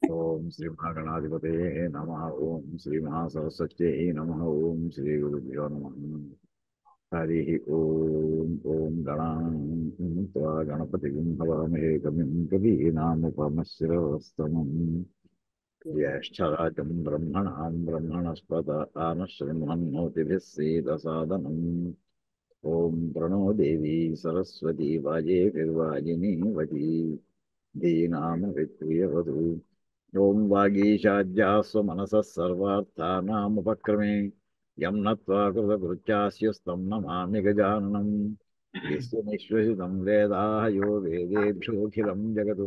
ఓం శ్రీ మహాగణాధిపతయే నమః. ఓం శ్రీ మహాసరస్వత్యై నమః. ఓం శ్రీ గురుభ్యో నమః. హరి ఓం. ఓం గణాన్త్వా గణపతిం హవామహే కవిం కవీనాముపమశ్రవస్తమం జ్యేష్ఠరాజం బ్రహ్మణాం బ్రహ్మణస్పత ఆనశృణ్వన్నోతిభిः सीदसादनम् ఓం ప్రణో దేవీ సరస్వతీ వాజేభిర్వాజినీవతి ధీనామవిత్రియవతు. ఓం వాగీశాద్యాస్వ మనసः సర్వార్థానాముపక్రమే యం నత్వా కృతకృత్యాస్యుస్తం నమామి గజాననం. యస్య నిశ్వసితం వేదాః యో వేదేభ్యోऽఖిలం జగత్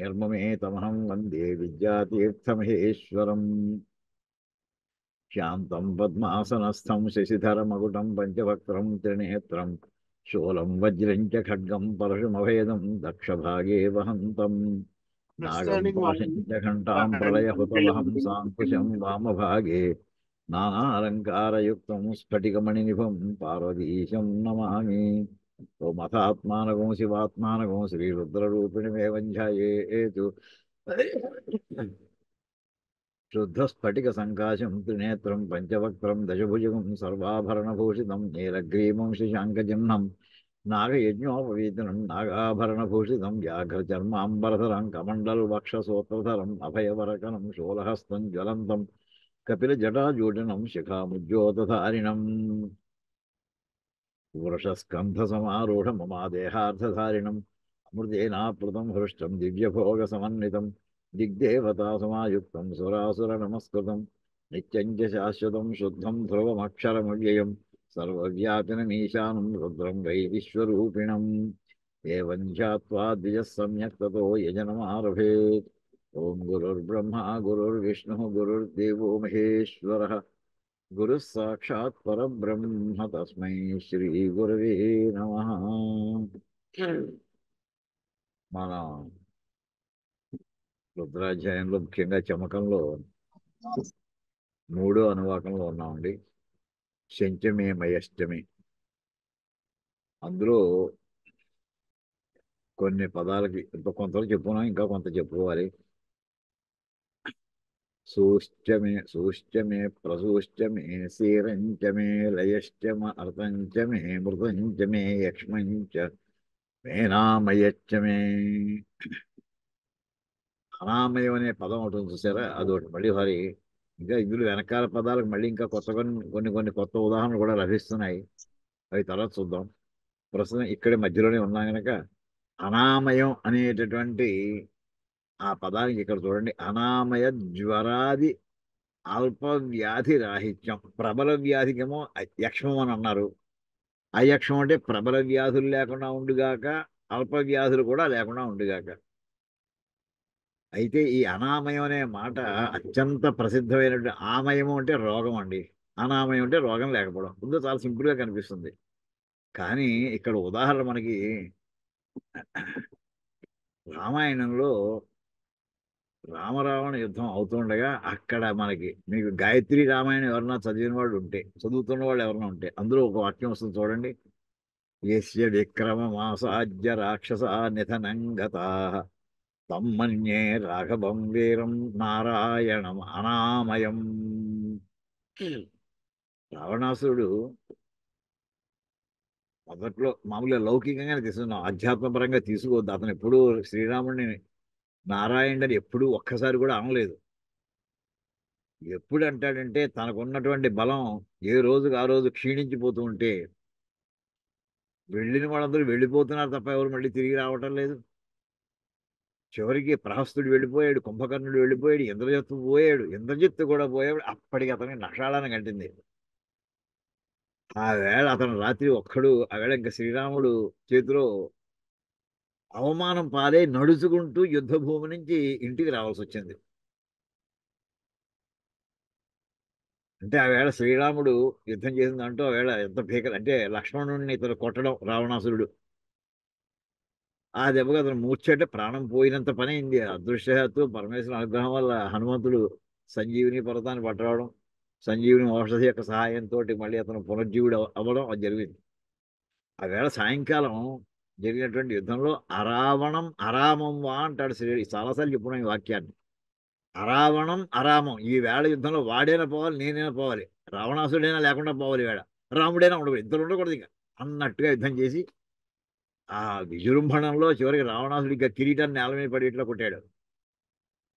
నిర్మమేతమహం వందే విద్యాతీర్థమహేశ్వరం. శాంతం పద్మాసనస్థం శశిధరమకుటం పంచవక్త్రం త్రినేత్రం శూలం వజ్రం చ ఖడ్గం పరశుమభేదం దక్షభాగే వహంతం నాగం పాశం చ ఘంటాం ప్రళయహుతవహం సాంకుశం వామభాగే నానాలంకారయుక్తం స్ఫటికమణినిభం పార్వతీశం నమామి. ఓమథాత్మానగం శివాత్మానగం శ్రీరుద్రరూపిణిమేవం ధ్యాయేతు. శుద్ధస్ఫటిక సంకాశం త్రినేత్రం పంచవక్త్రం దశభుజగం సర్వాభరణభూషితం నీలగ్రీవం శశాంకచిహ్నం నాగయజ్ఞోపవీతనం నాగాభరణభూషితం వ్యాఘ్రచర్మాంబరధరం కమండలవక్షసూత్రధరం అభయవరకనం శూలహస్తం జ్వలంతం కపిలజటాజూటనం శిఖాముజ్యోతధారిణం వృషస్కంధసమారూఢమమాదేహార్థధారిణం అమృతేనాప్లుతం హృష్టం దివ్యభోగసమన్వితం దిగ్దేవతాసమాయుక్తం సురాసురనమస్కృతం నిత్యం చ శాశ్వతం శుద్ధం ధ్రువమక్షరమవ్యయం సర్వవ్యాపినమీశానం రుద్రం వై విశ్వరూపిణం. ఏవం ధ్యాత్వా ద్విజः సమ్యక్ తతో యజనమారభేత్. ఓం గురుర్బ్రహ్మ గురుర్విష్ణుః గురుర్దేవో మహేశ్వరः గురుః సాక్షాత్ పరబ్రహ్మ తస్మై శ్రీ గురవే నమః. మనం రుద్రాధ్యాయంలో ముఖ్యంగా చమకంలో 3వ అనువాకంలో ఉన్నామండి. శంచమే మయష్టమి. అందులో కొన్ని పదాలకి కొంతవరకు చెప్పుకున్నాం, ఇంకా కొంత చెప్పుకోవాలి. సూశ్చమే ప్రసూశ్చమే శీరంచమే లయశ్చమ అర్థంచమే మృతంచమే యక్ష్మంచ మేనామయచ్చమే. అనామయం అనే పదం ఒకటి ఉంది చూసారా, అదొకటి మళ్ళీ వారి ఇంకా ఇందులో వెనకాల పదాలకు మళ్ళీ ఇంకా కొత్త కొన్ని కొత్త ఉదాహరణలు కూడా లభిస్తున్నాయి. అవి తర్వాత చూద్దాం. ప్రస్తుతం ఇక్కడే మధ్యలోనే ఉన్నాం కనుక అనామయం అనేటటువంటి ఆ పదానికి ఇక్కడ చూడండి. అనామయ జ్వరాది అల్ప వ్యాధి రాహిత్యం. ప్రబల వ్యాధికేమో యక్ష్మం అని అన్నారు. అయక్ష్మం అంటే ప్రబల వ్యాధులు లేకుండా ఉండుగాక, అల్ప వ్యాధులు కూడా లేకుండా ఉండుగాక. అయితే ఈ అనామయం అనే మాట అత్యంత ప్రసిద్ధమైనటువంటి. ఆమయము అంటే రోగం అండి, అనామయం అంటే రోగం లేకపోవడం. ముందు చాలా సింపుల్గా కనిపిస్తుంది. కానీ ఇక్కడ ఉదాహరణ మనకి రామాయణంలో రామరావణ యుద్ధం అవుతుండగా అక్కడ మనకి మీకు గాయత్రి రామాయణం ఎవరన్నా చదివిన వాళ్ళు ఉంటే, చదువుతున్న వాళ్ళు ఎవరన్నా ఉంటే అందులో ఒక వాక్యం వస్తుంది చూడండి. యస్య విక్రమమాసాజ్య రాక్షస నిధనం గతాః తమ్మన్యే రాఘవం వీరం నారాయణం అనామయం. రావణాసురుడు మొదట్లో మామూలుగా లౌకికంగానే తీసుకున్నాం, ఆధ్యాత్మపరంగా తీసుకోవద్దు. అతను ఎప్పుడూ శ్రీరాముడిని నారాయణుడని ఎప్పుడూ ఒక్కసారి కూడా అనలేదు. ఎప్పుడు అంటాడంటే తనకున్నటువంటి బలం ఏ రోజుకు ఆ రోజు క్షీణించిపోతూ ఉంటే వెళ్ళిన వాళ్ళందరూ వెళ్ళిపోతున్నారు తప్ప ఎవరు మళ్ళీ తిరిగి రావటం లేదు. చివరికి ప్రహస్తుడు వెళ్ళిపోయాడు, కుంభకర్ణుడు వెళ్ళిపోయాడు, ఇంద్రజిత్తు పోయాడు, ఇంద్రజిత్తు కూడా పోయాడు. అప్పటికి అతనికి నషాళాన్ని కంటింది. ఆ వేళ అతను రాత్రి ఒక్కడు ఆ వేళ ఇంకా శ్రీరాముడు చేతిలో అవమానం పాలై నడుచుకుంటూ యుద్ధ భూమి నుంచి ఇంటికి రావాల్సి వచ్చింది. అంటే ఆ వేళ శ్రీరాముడు యుద్ధం చేసిన దాంట్లో ఆ వేళ ఎంత భీకర అంటే లక్ష్మణుడిని ఇతను కొట్టడం రావణాసురుడు. ఆ దెబ్బకి అతను మూర్ఛంటే ప్రాణం పోయినంత పని అయింది. అదృష్టవశాత్తు పరమేశ్వరుని అనుగ్రహం వల్ల హనుమంతుడు సంజీవిని పర్వతాన్ని పట్టరావడం, సంజీవిని ఔషధి యొక్క సహాయంతో మళ్ళీ అతను పునర్జీవుడు అవ్వడం అది జరిగింది. ఆ వేళ సాయంకాలం జరిగినటువంటి యుద్ధంలో అరావణం అరామం వా అంటాడు శ్రీ. చాలాసార్లు చెప్పుకున్నాం ఈ వాక్యాన్ని. అరావణం అరామం ఈ వేళ యుద్ధంలో వాడైనా పోవాలి, నేనైనా పోవాలి, రావణాసుడైనా లేకుండా పోవాలి వేళ, రాముడైనా ఉండకూడదు, ఇద్దరు ఉండకూడదు ఇంకా అన్నట్టుగా యుద్ధం చేసి ఆ విజృంభణంలో చివరికి రావణాసుడి ఇంకా కిరీటాన్ని నేల మీద పడేట్లా కొట్టాడు.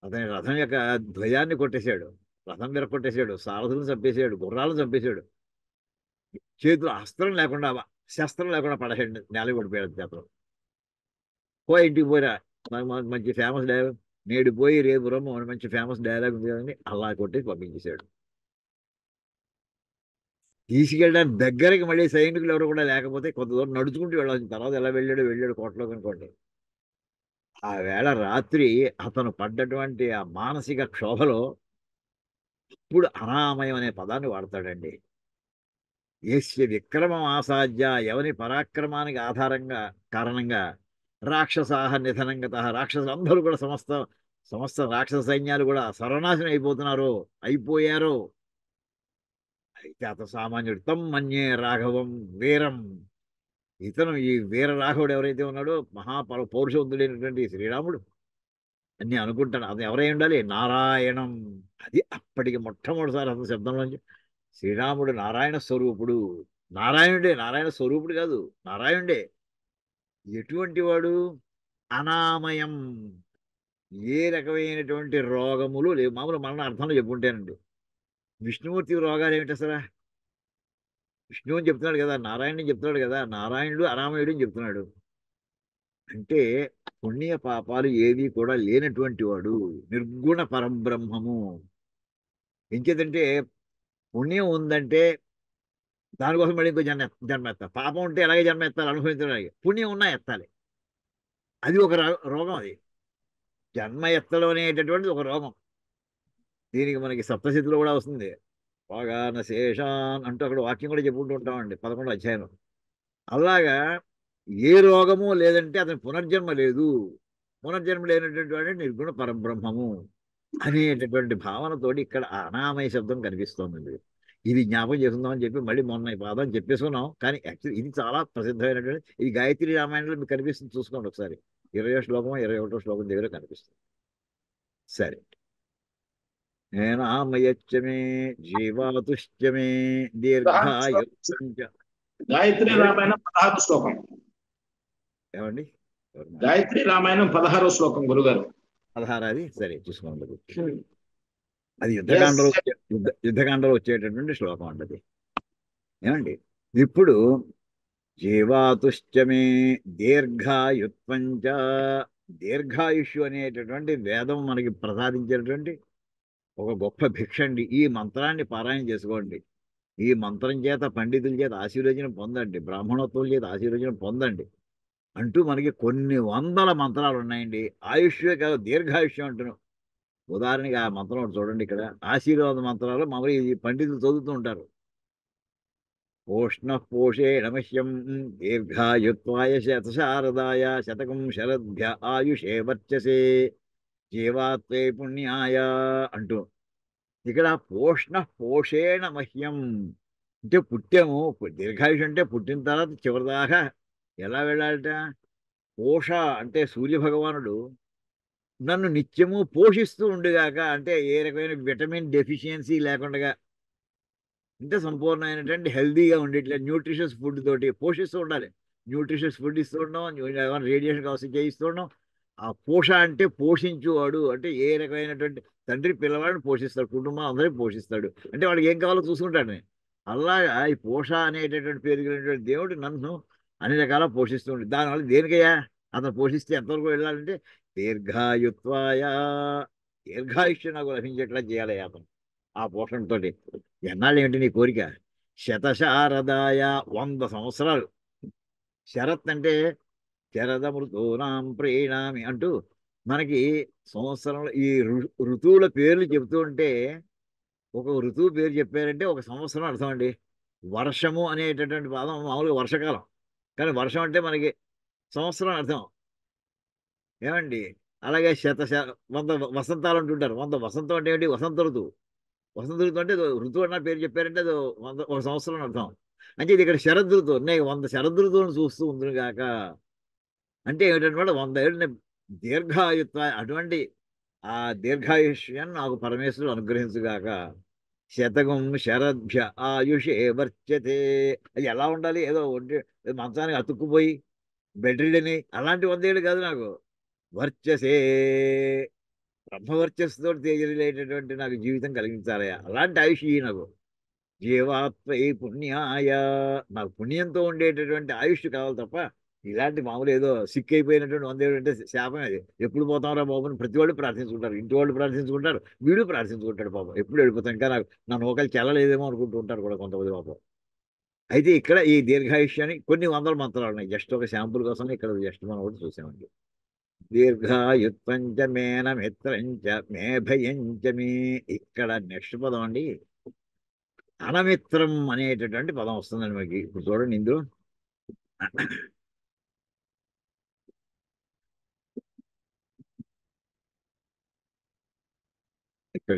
అతని రథం యొక్క ధ్వజాన్ని కొట్టేశాడు, రథం విరగొట్టేశాడు, సారథులను చంపేశాడు, గుర్రాలను చంపేశాడు, చేతులు అస్త్రం లేకుండా శస్త్రం లేకుండా పడేసాడు, నేల పడిపోయాడు చేతులు. పో ఇంటికి పోయిరా, నాకు మంచి ఫేమస్ డైలాగ్, నేడు పోయి రేపు రమ్ము అని మంచి ఫేమస్ డైలాగ్ ఉంది కదండి, అలా కొట్టేసి పంపించేశాడు. తీసుకెళ్ళడానికి దగ్గరికి మళ్ళీ సైనికులు ఎవరు కూడా లేకపోతే కొంత దూరం నడుచుకుంటూ వెళ్ళాల్సిన, తర్వాత ఎలా వెళ్ళాడు కోటలోకి అనుకోండి. ఆ వేళ రాత్రి అతను పడ్డటువంటి ఆ మానసిక క్షోభలో ఇప్పుడు అనామయం అనే పదాన్ని వాడతాడండి. యస్య విక్రమం ఆసాధ్య, ఎవరి పరాక్రమానికి ఆధారంగా కారణంగా రాక్షసాహ నిధనంగత, రాక్షసులందరూ కూడా సమస్త సమస్త రాక్షస సైన్యాలు కూడా సర్వనాశనం అయిపోయారు. అయితే అత సామాన్యుడు తం మన్యే రాఘవం వీరం, ఇతను ఈ వీర రాఘవుడు ఎవరైతే ఉన్నాడో పౌరుషవంతుడైనటువంటి శ్రీరాముడు అని అనుకుంటాను. అది ఎవరై ఉండాలి? నారాయణం. అది అప్పటికి మొట్టమొదటిసారి అతని శబ్దంలోంచి శ్రీరాముడు నారాయణ స్వరూపుడు. నారాయణుడే, నారాయణ స్వరూపుడు కాదు, నారాయణుడే. ఎటువంటి వాడు? అనామయం. ఏ రకమైనటువంటి రోగములు లేవు. మామూలు మరణ అర్థంలో చెప్పుకుంటానండి. విష్ణుమూర్తి రోగాలు ఏమిటి అసలు? విష్ణువు అని చెప్తున్నాడు కదా, నారాయణుని చెప్తున్నాడు కదా, నారాయణుడు అనామయుడు అని చెప్తున్నాడు. అంటే పుణ్య పాపాలు ఏవి కూడా లేనటువంటి వాడు, నిర్గుణ పరబ్రహ్మము. ఇంకేదంటే పుణ్యం ఉందంటే దానికోసం మళ్ళీ ఇంకో జన్మ ఎత్తాలి, పాపం ఉంటే ఎలాగే జన్మ ఎత్తాలి అనుభవించడానికి, పుణ్యం ఉన్నా ఎత్తాలి. అది ఒక రోగం. అది జన్మ ఎత్తడం అనేటటువంటిది ఒక రోగం. దీనికి మనకి సప్తశతిలో కూడా వస్తుంది. వాగాన శేషాన్ అంటూ అక్కడ వాక్యం కూడా చెప్పుకుంటూ ఉంటామండి 11వ అధ్యాయం. అలాగా ఏ రోగము లేదంటే అతని పునర్జన్మ లేదు. పునర్జన్మ లేనటువంటి వాడే నిర్గుణ పరబ్రహ్మము అనేటటువంటి భావనతోటి ఇక్కడ అనామయ శబ్దం కనిపిస్తోందండి. ఇది జ్ఞాపకం చేసుకుందామని చెప్పి మళ్ళీ మొన్న ఈ పాదం చెప్పేసుకున్నాం. కానీ యాక్చువల్లీ ఇది చాలా ప్రసిద్ధమైనటువంటి, ఇది గాయత్రి రామాయణంలో మీకు కనిపిస్తుంది, చూసుకోండి ఒకసారి. 20వ శ్లోకం 21వ శ్లోకం దగ్గర కనిపిస్తుంది. సరే. నేనామయచ్చమే జీవాతుష్యమే దీర్ఘాయు. గాయత్రి రామాయణం 16వ శ్లోకం. ఏమండి? గాయత్రి రామాయణం 16వ శ్లోకం గురుగారు. 16 అది. సరే చూసుకోండి. అది యుద్ధకాండలో వచ్చేటటువంటి శ్లోకం అంటది. ఏమండి? ఇప్పుడు జీవాతుష్యమే దీర్ఘాయుత్వంచ, దీర్ఘాయుష్యు అనేటటువంటి వేదం మనకి ప్రసాదించేటటువంటి ఒక గొప్ప భిక్ష అండి. ఈ మంత్రాన్ని పారాయణ చేసుకోండి. ఈ మంత్రం చేత పండితుల చేత ఆశీర్వచనం పొందండి, బ్రాహ్మణోత్వం చేత ఆశీర్వచనం పొందండి అంటూ మనకి కొన్ని వందల మంత్రాలు ఉన్నాయండి. ఆయుష్యే కాదు, దీర్ఘాయుష్యం అంటున్నాం. ఉదాహరణకి ఆ మంత్రం ఒకటి చూడండి. ఇక్కడ ఆశీర్వాద మంత్రాలు మామూలు ఈ పండితులు చదువుతూ ఉంటారు. పోష్ణ పోషేణ మహ్యం దీర్ఘాయుత్వాయ శతశారదాయ శతకం శరద్భ్య ఆయుషే వర్చసే జీవాత్వే పుణ్యాయ అంటూ, ఇక్కడ పోష్ణ పోషేణ మహ్యం అంటే పుట్టాము. దీర్ఘాయుష్ అంటే పుట్టిన తర్వాత చివరిదాకా ఎలా వెళ్ళాలట? పోష అంటే సూర్యభగవానుడు నన్ను నిత్యము పోషిస్తూ ఉండుగాక, అంటే ఏ రకమైన విటమిన్ డెఫిషియన్సీ లేకుండా, అంటే సంపూర్ణమైనటువంటి హెల్దీగా ఉండేట్లే న్యూట్రిషియస్ ఫుడ్ తోటి పోషిస్తూ ఉండాలి. న్యూట్రిషియస్ ఫుడ్ ఇస్తూ ఉండడం, రేడియేషన్ కావచ్చు చేయిస్తూ ఉండడం. ఆ పోష అంటే పోషించువాడు, అంటే ఏ రకమైనటువంటి తండ్రి పిల్లవాడిని పోషిస్తాడు, కుటుంబం అందరినీ పోషిస్తాడు, అంటే వాడికి ఏం కావాలో చూసుకుంటాడు. అలాగా ఈ పోష అనేటటువంటి పేరు కలిగినటువంటి దేవుడు నన్ను అన్ని రకాల పోషిస్తుండే. దానివల్ల దేనికయ్యా అతను పోషిస్తే ఎంతవరకు వెళ్ళాలంటే దీర్ఘాయుత్వాయ, దీర్ఘాయుష్యం నాకు లభించేట్లా చేయాలి అతను ఆ పోషణతో. ఎన్నాళ్ళు ఏమిటి నీ కోరిక? శతశారదాయ 100 సంవత్సరాలు. శరత్ అంటే శరదమృతూనాం ప్రీణామి అంటూ మనకి సంవత్సరంలో ఈ ఋతువుల పేర్లు చెబుతూ ఉంటే, ఒక ఋతువు పేరు చెప్పారంటే ఒక సంవత్సరం అర్థం అండి. వర్షము అనేటటువంటి పదం మామూలుగా వర్షకాలం, కానీ వర్షం అంటే మనకి సంవత్సరం అర్థం. ఏమండి? అలాగే 100 వసంతాలు అంటుంటారు. 100 వసంతం అంటే ఏంటి? వసంత ఋతువు. వసంత ఋతువు అంటే ఋతువు అన్న పేరు చెప్పారంటే అది 100 ఒక సంవత్సరం అర్థం. అంటే ఇది ఇక్కడ శరద్ ఋతువు, నేను 100 శరద్ ఋతువులను చూస్తూ ఉంటుంది కాక అంటే ఏమిటనమాట 100 ఏళ్ళు దీర్ఘాయుత్వ. అటువంటి ఆ దీర్ఘాయుష్యాన్ని నాకు పరమేశ్వరుడు అనుగ్రహించుగాక. శతకం శరభ్య ఆయుషే వర్చతే. అది ఎలా ఉండాలి? ఏదో ఒంటి మంచానికి అతుక్కుపోయి బెడ్ రిడని అలాంటి 100 ఏళ్ళు కాదు నాకు. వర్చసే బ్రహ్మవర్చస్సుతో తేజరిల్లేటటువంటి నాకు జీవితం కలిగించాలయ్యా. అలాంటి ఆయుష్ ఇయ్యి నాకు. జీవాత్మై పుణ్యాయ, నాకు పుణ్యంతో ఉండేటటువంటి ఆయుష్ కావాలి తప్ప ఇలాంటి మామూలు ఏదో సిక్ అయిపోయినటువంటి 100 ఏళ్ళు అంటే శాపం అది. ఎప్పుడు పోతాంరా బాబు అని ప్రతి వాళ్ళు ప్రార్థించుకుంటారు. ఇంటి వాళ్ళు ప్రార్థించుకుంటారు, వీడు ప్రార్థించుకుంటాడు పాపం. ఎప్పుడు వెళ్ళిపోతాం, ఇంకా నాకు నా నూకలు చెల్లలేదేమో అనుకుంటూ ఉంటారు కూడా కొంతమంది పాపం. అయితే ఇక్కడ ఈ దీర్ఘాయుష్యానికి కొన్ని వందల మంత్రాలు ఉన్నాయి. జస్ట్ ఒక శాంపుల్ కోసం ఇక్కడ జస్ట్ మనం ఒకటి చూసామండి. దీర్ఘాయుత్వంచ మేన మిత్రంచ మే భయంచ మీ. ఇక్కడ నెక్స్ట్ పదం అండి అనమిత్రం అనేటటువంటి పదం వస్తుందండి మనకి. ఇప్పుడు చూడండి ఇందులో ఇక్కడ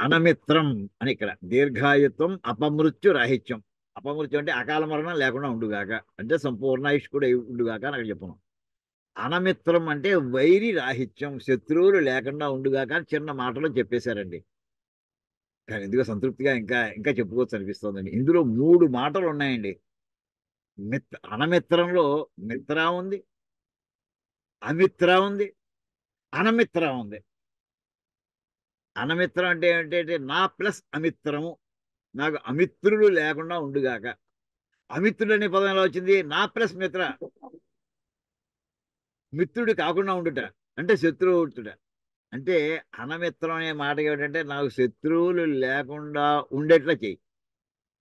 అనమిత్రం అని ఇక్కడ దీర్ఘాయుత్వం అపమృత్యు రాహిత్యం. అపమృత్యు అంటే అకాల మరణం లేకుండా ఉండుగాక, అంటే సంపూర్ణాయుష్ కూడా ఉండుగాక అని అక్కడ చెప్పను. అనమిత్రం అంటే వైరి రాహిత్యం, శత్రువులు లేకుండా ఉండుగాక అని చిన్న మాటలో చెప్పేశారండి. కానీ ఎందుకో సంతృప్తిగా ఇంకా ఇంకా చెప్పుకోవచ్చు అనిపిస్తుందండి. ఇందులో 3 మాటలు ఉన్నాయండి. అనమిత్రంలో మిత్ర ఉంది, అమిత్ర ఉంది, అనమిత్ర ఉంది. అనమిత్రం అంటే ఏంటంటే నా ప్లస్ అమిత్రము, నాకు అమిత్రులు లేకుండా ఉండుగాక. అమిత్రుడు అనే పదం ఎలా వచ్చింది? నా ప్లస్ మిత్ర, మిత్రుడు కాకుండా ఉండుట అంటే శత్రువు ఉంటుట. అంటే అనమిత్రం అనే మాట ఏమిటంటే నాకు శత్రువులు లేకుండా ఉండేట్లా చెయ్యి.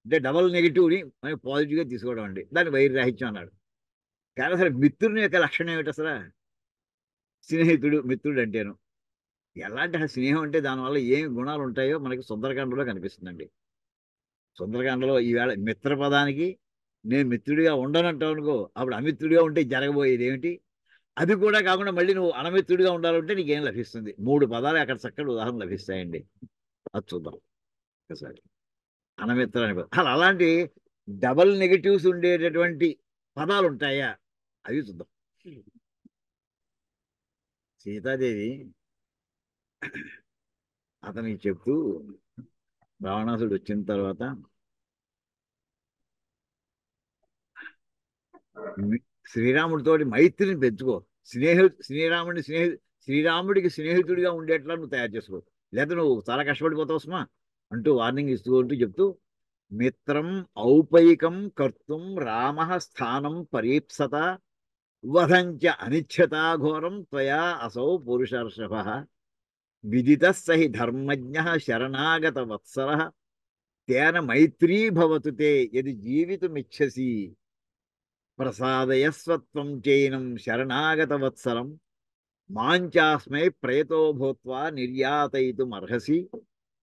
అంటే డబల్ నెగిటివ్ని మనం పాజిటివ్గా తీసుకోవడం అండి. దాన్ని వైరాహిత్యం అన్నాడు. కానీ అసలు మిత్రుని యొక్క లక్షణం ఏమిటి అసలు? స్నేహితుడు, మిత్రుడు అంటేను ఎలాంటి స్నేహం అంటే దానివల్ల ఏమి గుణాలు ఉంటాయో మనకి సుందరకాండలో కనిపిస్తుందండి. సుందరకాండలో ఈవేళ మిత్ర పదానికి నేను మిత్రుడిగా ఉండనంటావు అనుకో, అప్పుడు అమిత్రుడిగా ఉంటే జరగబోయేది ఏమిటి? అది కూడా కాకుండా మళ్ళీ నువ్వు అనమిత్రుడిగా ఉండాలంటే నీకేం లభిస్తుంది? 3 పదాలు అక్కడ చక్కటి ఉదాహరణ లభిస్తాయండి. అది చూద్దాం ఒకసారి. అనమిత్ర అనే పదం అసలు అలాంటి డబల్ నెగటివ్స్ ఉండేటటువంటి పదాలు ఉంటాయా? అవి చూద్దాం. సీతాదేవి అతనికి చెప్తూ రావణాసుడు వచ్చిన తర్వాత శ్రీరాముడితోటి మైత్రిని పెంచుకో, శ్రీరాముడికి స్నేహితుడిగా ఉండేట్లా నువ్వు తయారు చేసుకో, లేదా నువ్వు చాలా కష్టపడిపోతావు సుమా అంటూ వార్నింగ్ ఇస్తూ చెప్తూ మిత్రం ఔపైకం కర్తుం రామ స్థానం పరీప్సత వధంచ అనిచ్ఛతాఘోరం త్వయా అసౌ పురుషర్షభ విదిత సహి ధర్మజ్ఞ శరణాగత వత్సర తేన మైత్రీ భవతు తే యది జీవితుమిచ్చసి ప్రసాదయస్వత్వం చైనం శరణాగత వత్సరం మాంచాస్మై ప్రయతో భూత్వా నిర్యాతయితుమర్హసి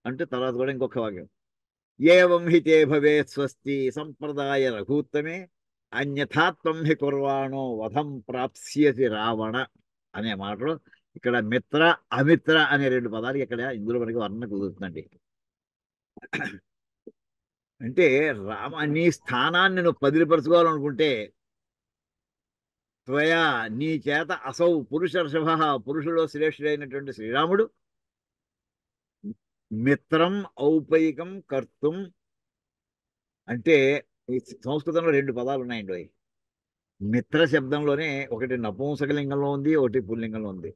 అంటూ తర్వాత కూడా ఇంకొక వాక్యం. ఏవం హితే భవేత్ స్వస్తి సంప్రదాయ రఘూత్తమే అన్యథాత్వం హి కుర్వాణో వధం ప్రాప్స్యసి రావణ అనే మాటలు ఇక్కడ మిత్ర అమిత్ర అనే 2 పదాలు ఇక్కడ ఇందులో మనకి వర్ణన కుదురుతుందండి. అంటే రామ నీ స్థానాన్ని నువ్వు పదిలిపరచుకోవాలనుకుంటే త్వయా నీ చేత అసౌ పురుషర్షభ పురుషులో శ్రేష్ఠుడైనటువంటి శ్రీరాముడు మిత్రం ఔపైకం కర్తుం అంటే ఈ సంస్కృతంలో 2 పదాలు ఉన్నాయండి. మిత్ర శబ్దంలోనే ఒకటి నపుంసకలింగంలో ఉంది, ఒకటి పుల్లింగంలో ఉంది.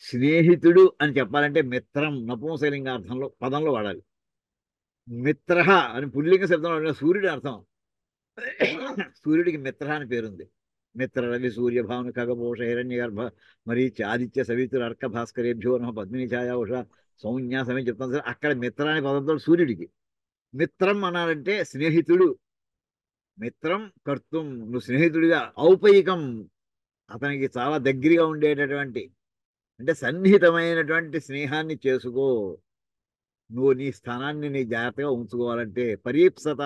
స్నేహితుడు అని చెప్పాలంటే మిత్రం నపుంసకలింగార్థంలో పదంలో వాడాలి. మిత్ర అని పుల్లింగ శబ్దంలో సూర్యుడి అర్థం. సూర్యుడికి మిత్ర అని పేరుంది. మిత్ర రవి సూర్య భావన ఖగపోష హిరణ్య గర్భ మరీచి ఆదిత్య సవితురు అర్క భాస్కరేభ్యో నమ పద్మిని ఛాయా ఉష సౌజ్ఞ సమయం చెప్తాను సార్. అక్కడ మిత్ర అనే పదంతో సూర్యుడికి మిత్రం అన్నారంటే స్నేహితుడు. మిత్రం కర్తుం నువ్వు స్నేహితుడిగా, ఔపయికం అతనికి చాలా దగ్గరగా ఉండేటటువంటి అంటే సన్నిహితమైనటువంటి స్నేహాన్ని చేసుకో. నువ్వు నీ స్థానాన్ని నీ జాగ్రత్తగా ఉంచుకోవాలంటే పరీప్సత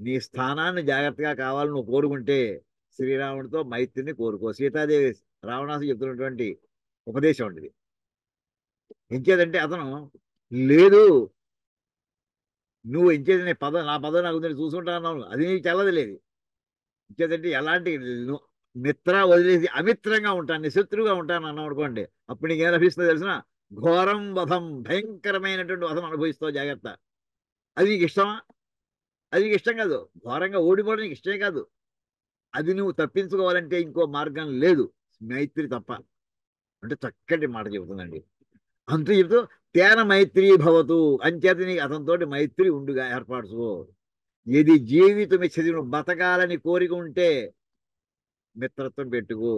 నీ స్థానాన్ని జాగ్రత్తగా కావాలని నువ్వు కోరుకుంటే శ్రీరాముడితో మైత్రిని కోరుకో. సీతాదేవి రావణాసు చెప్తున్నటువంటి ఉపదేశం ఉంటుంది. ఎంచేదంటే అతను లేదు నువ్వు ఎంచేది నా పదం నాకు చూసుకుంటా అన్నావు, అది నీకు చల్లదు లేదు. ఇంకేదంటే ఎలాంటి మిత్ర వదిలేసి అమిత్రంగా ఉంటాను, నిశత్రువుగా ఉంటాను అన్నాం అనుకోండి, అప్పుడు నీకేం లభిస్తుందో తెలిసిన ఘోరం వధం, భయంకరమైనటువంటి వధం అనుభవిస్తావు, జాగ్రత్త. అది నీకు ఇష్టమా? అది నీకు ఇష్టం కాదు. ఘోరంగా ఓడిపోవడం నీకు ఇష్టమే కాదు. అది నువ్వు తప్పించుకోవాలంటే ఇంకో మార్గం లేదు, మైత్రి తప్ప. అంటే చక్కటి మాట చెబుతుందండి. అంటూ చెబుతూ తేన మైత్రీ భవతు, అంచేత నీకు అతనితోటి మైత్రి ఉండుగా ఏర్పరచుకో. ఇది జీవితం ఇచ్చేది, నువ్వు బతకాలని కోరిక ఉంటే మిత్రత్వం పెట్టుకో.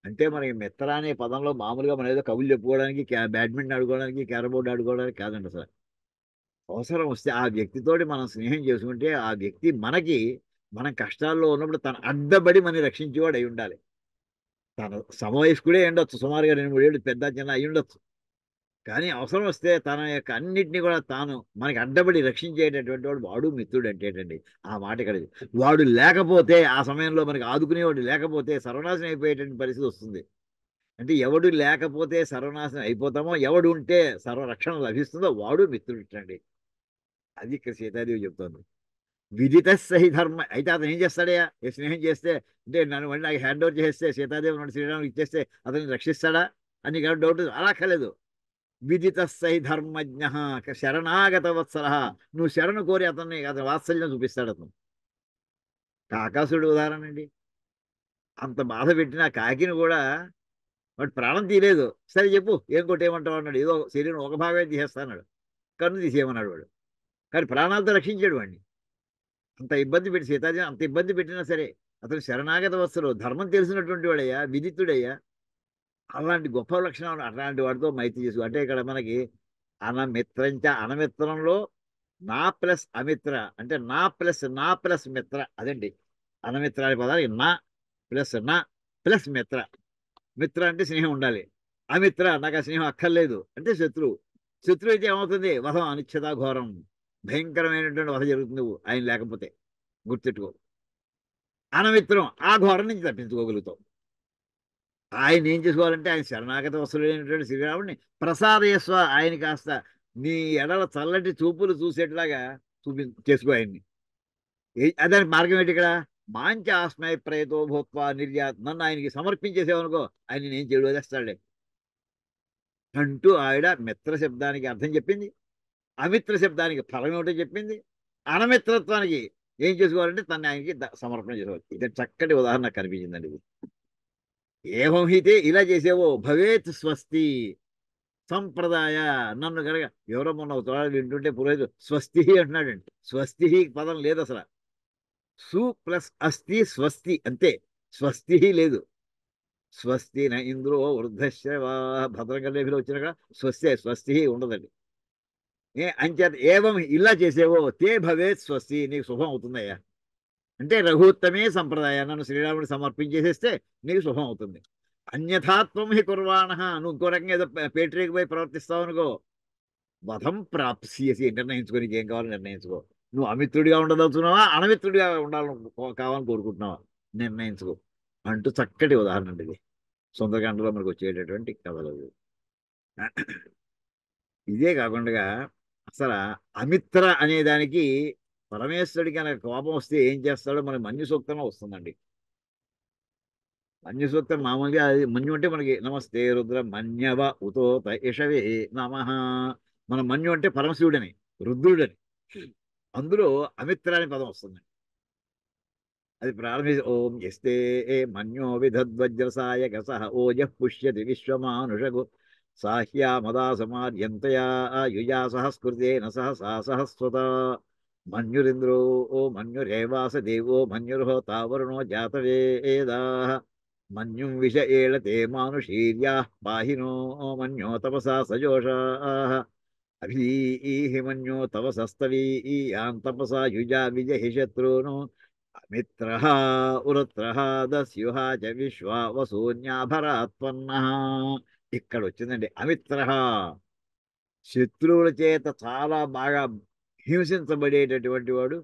అంటే మనకి మిత్ర అనే పదంలో మామూలుగా మనం ఏదో కబుర్లు చెప్పుకోవడానికి, బ్యాడ్మింటన్ ఆడుకోవడానికి, క్యారమ్ బోర్డు ఆడుకోవడానికి కాదండి అసలు. అవసరం వస్తే ఆ వ్యక్తితోటి మనం స్నేహం చేసుకుంటే ఆ వ్యక్తి మనకి, మనం కష్టాల్లో ఉన్నప్పుడు తన అడ్డబడి మనం రక్షించేవాడు అయి ఉండాలి. తన సమవయస్కుడే ఉండొచ్చు, సుమారుగా 2-3 ఏళ్ళు పెద్ద చిన్న అయి ఉండొచ్చు. కానీ అవసరం వస్తే తన యొక్క అన్నిటిని కూడా తాను మనకి అడ్డబడి రక్షించేటటువంటి వాడు, వాడు మిత్రుడు అంటేటండి. ఆ మాట ఇక్కడ. వాడు లేకపోతే ఆ సమయంలో మనకి ఆదుకునేవాడు లేకపోతే సర్వనాశనం అయిపోయేటువంటి పరిస్థితి వస్తుంది. అంటే ఎవడు లేకపోతే సర్వనాశనం అయిపోతామో, ఎవడు ఉంటే సర్వరక్షణ లభిస్తుందో వాడు మిత్రుడు. అది ఇక్కడ సీతాదేవి చెప్తోంది. విదిత సహి ధర్మ. అయితే అతను ఏం చేస్తాడయ్యా, ఏ స్నేహం చేస్తే, అంటే నన్ను మళ్ళీ నాకు హ్యాండ్ ఓవర్ చేస్తే, సీతాదేవి నన్ను శ్రీరాముకి ఇచ్చేస్తే అతన్ని రక్షిస్తాడా అని నీకు డౌట్? అలా కలేదు. విదిత సై ధర్మజ్ఞ శరణాగత వత్సర. నువ్వు శరణు కోరి అతని వాత్సల్యం చూపిస్తాడు అతను. కాకాసుడు ఉదాహరణ అండి. అంత బాధ పెట్టిన కాకిని కూడా వాడు ప్రాణం తీయలేదు. సరే చెప్పు ఏం కొట్టేయమంటావు అన్నాడు. ఏదో శరీరం ఒక భాగమే తీసేస్తాడు, కన్ను తీసేయమన్నాడు వాడు. కానీ ప్రాణాలతో రక్షించాడు వాడిని. అంత ఇబ్బంది పెట్టి సీతాజీ అంత ఇబ్బంది పెట్టినా సరే అతను శరణాగత వత్సలు, ధర్మం తెలిసినటువంటి వాడయ్యా, విదితుడయ్యా. అలాంటి గొప్ప లక్షణాలు అట్లాంటి వాడితో మైత్రి చేసుకో. అంటే ఇక్కడ మనకి అనమిత్రంచ, అనమిత్రంలో నా ప్లస్ అమిత్ర, అంటే నా ప్లస్ మిత్ర. అదండి అనమిత్ర అనే పదాలు. నా ప్లస్ మిత్ర. మిత్ర అంటే స్నేహం ఉండాలి. అమిత్ర నాకు ఆ స్నేహం అక్కర్లేదు అంటే శత్రువు. శత్రువు అయితే ఏమవుతుంది? వధం అనిశ్చిత ఘోరం, భయంకరమైనటువంటి వధ జరుగుతుంది నువ్వు ఆయన లేకపోతే. గుర్తెట్టుకో. అనమిత్రం, ఆ ఘోరం నుంచి తప్పించుకోగలుగుతావు. ఆయన ఏం చేసుకోవాలంటే ఆయన శరణాగత వస్తుడైనటువంటి శ్రీరాముడిని ప్రసాదయస్వ, ఆయన కాస్త నీ ఎడల చల్లటి చూపులు చూసేట్లాగా చేసుకో ఆయన్ని. దానికి మార్గం ఏంటి ఇక్కడ? మాంచ ఆస్మయ ప్రయతో భూత్వా నిర్యాత్. నన్ను ఆయనకి సమర్పించేసేవనుకో ఆయన నేను చెడు వదిలేస్తాడే అంటూ ఆవిడ మిత్ర శబ్దానికి అర్థం చెప్పింది, అమిత్ర శబ్దానికి ఫలం ఏమిటో చెప్పింది. అనమిత్రత్వానికి ఏం చేసుకోవాలంటే తను ఆయనకి సమర్పణ చేసుకోవాలి. ఇది చక్కటి ఉదాహరణ కనిపించిందండి ఇది. ఏవం హితే, ఇలా చేసేవో భవేత్ స్వస్తి సంప్రదాయ. నన్ను కనుక ఎవరో మొన్న ఒక తోడ వింటుంటే పురోహితుడు స్వస్తి అంటున్నాడండి. స్వస్తి పదం లేదు అసలు. సు ప్లస్ అస్తి స్వస్తి అంతే, స్వస్తి లేదు. స్వస్తి న ఇంద్రో వృద్ధశ్రవా, భద్రంగా లేఖలో వచ్చినాక స్వస్తి ఉండదండి. అంచేత ఏవం ఇలా చేసేవో తే భవేత్ స్వస్తి, నీకు శుభం అవుతుందయ్యా. అంటే రఘుత్తమే సంప్రదాయం, నన్ను శ్రీరాముడు సమర్పించేసేస్తే నీకు శుభం అవుతుంది. అన్యథాత్వం హి కుర్వాణ, నువ్వు ఇంకో రకంగా ఏదో పేటరీకి పోయి ప్రవర్తిస్తావు అనుకో, వధం ప్రాప్స్యసి. నిర్ణయించుకో, నీకు ఏం కావాలో నిర్ణయించుకో. నువ్వు అమిత్రుడిగా ఉండదలుచున్నావా, అనమిత్రుడిగా కావాలని కోరుకుంటున్నావా, నిర్ణయించుకో అంటూ చక్కటి ఉదాహరణ అండి ఇది. సుందరకాండలో మనకు వచ్చేటటువంటి కథలు. ఇదే కాకుండా అసలు అమిత్ర అనే దానికి పరమేశ్వరుడికి కనుక కోపం వస్తే ఏం చేస్తాడో మనకి మన్యు సూక్తంలో వస్తుందండి. మన్యు సూక్తం మామూలుగా అది మన్యు అంటే మనకి నమస్తే రుద్ర మన్యవ ఉతోత ఇషవే నమ. మన మన్యు అంటే పరమశివుడని, రుద్రుడని. అందులో అమిత్ర అనే పదం వస్తుంది. అది ప్రారంభించి ఓం ఎస్తే మన్యో విధద్వజ్రసాయ గసహ ఓజ పుష్యతి విశ్వమానుషగు సాహ్యామదా సమార్యంతయా యుజా సహస్కృతేన సహసా సహస్వత మన్యురింద్రో ఓ మన్యురేవాస దేవో మన్యుర్హోతా వరుణో జాతవేదా మన్యుం విష ఏళతే మానుషీర్యా పాహినో మన్యో తపసా సజోషా అభీహి మన్యో తపసస్తవీయాం తపసా యుజా విజహి శత్రూను మిత్ర ఉరుత్ర దస్యుహ చ విశ్వా వసూన్యాభరాత్పన్న. ఇక్కడ వచ్చిందండి అమిత్ర. శత్రువుల చేత చాలా బాగా హింసించబడేటటువంటి వాడు.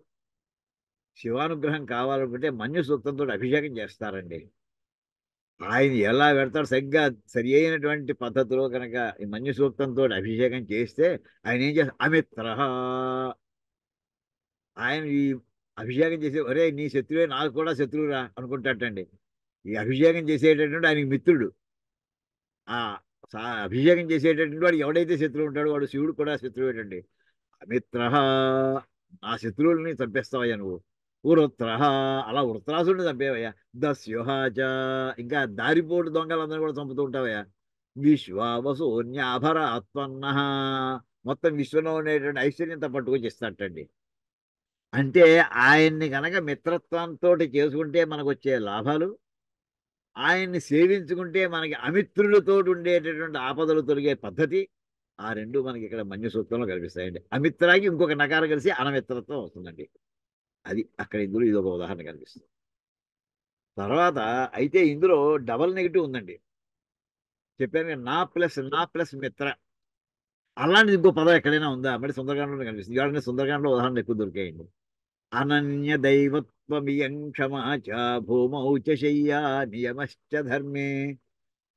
శివానుగ్రహం కావాలనుకుంటే మన్యు సూక్తంతో అభిషేకం చేస్తారండి. ఆయన ఎలా పెడతాడు సరిగ్గా సరి అయినటువంటి పద్ధతిలో కనుక ఈ మన్యు సూక్తంతో అభిషేకం చేస్తే ఆయన ఏం చేస్తారు? అమిత్ర. ఆయన ఈ అభిషేకం చేసి ఒరే నీ శత్రువే నాకు కూడా శత్రువురా అనుకుంటాటండి. ఈ అభిషేకం చేసేటటువంటి ఆయనకి మిత్రుడు. ఆ అభిషేకం చేసేటటువంటి వాడు ఎవడైతే శత్రువు ఉంటాడో వాడు శివుడు కూడా శత్రువు ఏంటండి. అమిత్ర, ఆ శత్రువుల్ని చంపేస్తావయ్యా నువ్వు. వృత్ర, అలా వృత్రాసుడిని చంపేవయ్యా. దస్యుహాచ, ఇంకా దారిపోటు దొంగలందరూ కూడా చంపుతూ ఉంటావయ్యా. విశ్వావసూన్యాభర ఆత్మన్న, మొత్తం విశ్వంలో ఉండేటువంటి ఐశ్వర్యంతో పట్టుకొచ్చి ఇస్తాటండి. అంటే ఆయన్ని కనుక మిత్రత్వంతో చేసుకుంటే మనకు వచ్చే లాభాలు, ఆయన్ని సేవించుకుంటే మనకి అమిత్రులతో ఉండేటటువంటి ఆపదలు తొలగే పద్ధతి, ఆ రెండు మనకి ఇక్కడ మన్య సూత్రంలో కనిపిస్తాయండి. అమిత్రాకి ఇంకొక నకారం కలిసి అనమిత్రత్వం వస్తుందండి. అది అక్కడ ఇందులో ఇది ఒక ఉదాహరణ కనిపిస్తుంది. తర్వాత అయితే ఇందులో డబల్ నెగిటివ్ ఉందండి. చెప్పాను కదా, నా ప్లస్ మిత్ర. అలాంటిది ఇంకో పదం ఎక్కడైనా ఉందా? మరి సుందరకాండలో కనిపిస్తుంది. ఇవాళ సుందరకాండలో ఉదాహరణ ఎక్కువ దొరికాయండి. అనన్య దైవత్వమియం క్షమా చ భూమౌ చ శయ్యా నియమశ్చ ధర్మే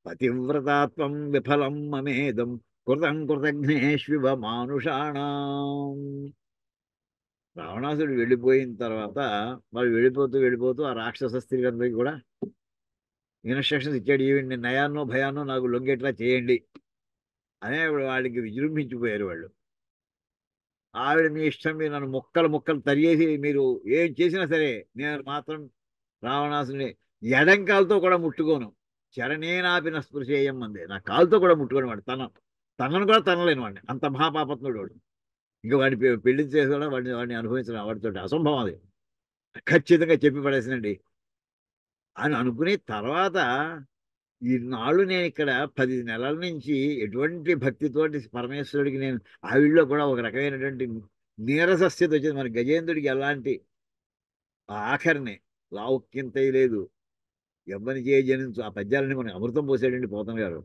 పతివ్రతాత్వం విఫలం మమేదం కృతం కృతజ్ఞేష్వివ మానుషాణం. రావణాసుడు వెళ్ళిపోయిన తర్వాత వాళ్ళు వెళ్ళిపోతూ ఆ రాక్షస స్త్రీలందరికీ కూడా ఇన్స్ట్రక్షన్స్ ఇచ్చాడు. ఈవిడ్ని నయాన్నో భయాన్నో నాకు లొంగేట్లా చేయండి అనే వాళ్ళకి విజృంభించిపోయారు వాళ్ళు. ఆవిడ మీ ఇష్టం, మీరు నన్ను ముక్కలు ముక్కలు తరిగేసి మీరు ఏం చేసినా సరే నేను మాత్రం రావణాసుని ఎడంకాలతో కూడా ముట్టుకోను. చరణేనాపిన స్పృశేయం అంది. నా కాలుతో కూడా ముట్టుకోని వాడు తనను కూడా తనలేని వాడిని. అంత మహాపాపత్నుడు వాడు. ఇంకా వాడిని పెళ్లి చేసుకోవడం, వాడిని అనుభవించడం వాడితో అసంభవం. అది ఖచ్చితంగా చెప్పి పడేసినండి అని అనుకునే తర్వాత ఈనాళ్ళు నేను ఇక్కడ 10 నెలల నుంచి ఎటువంటి భక్తితోటి పరమేశ్వరుడికి నేను ఆవిడలో కూడా ఒక రకమైనటువంటి నీరసస్థితి వచ్చింది. మన గజేంద్రుడికి ఎలాంటి ఆఖరిని లావుక్యంతై లేదు, ఎవ్వని చేయ జనించు, ఆ పద్యాలని మనకి అమృతం పోసాడండి పోతన గారు.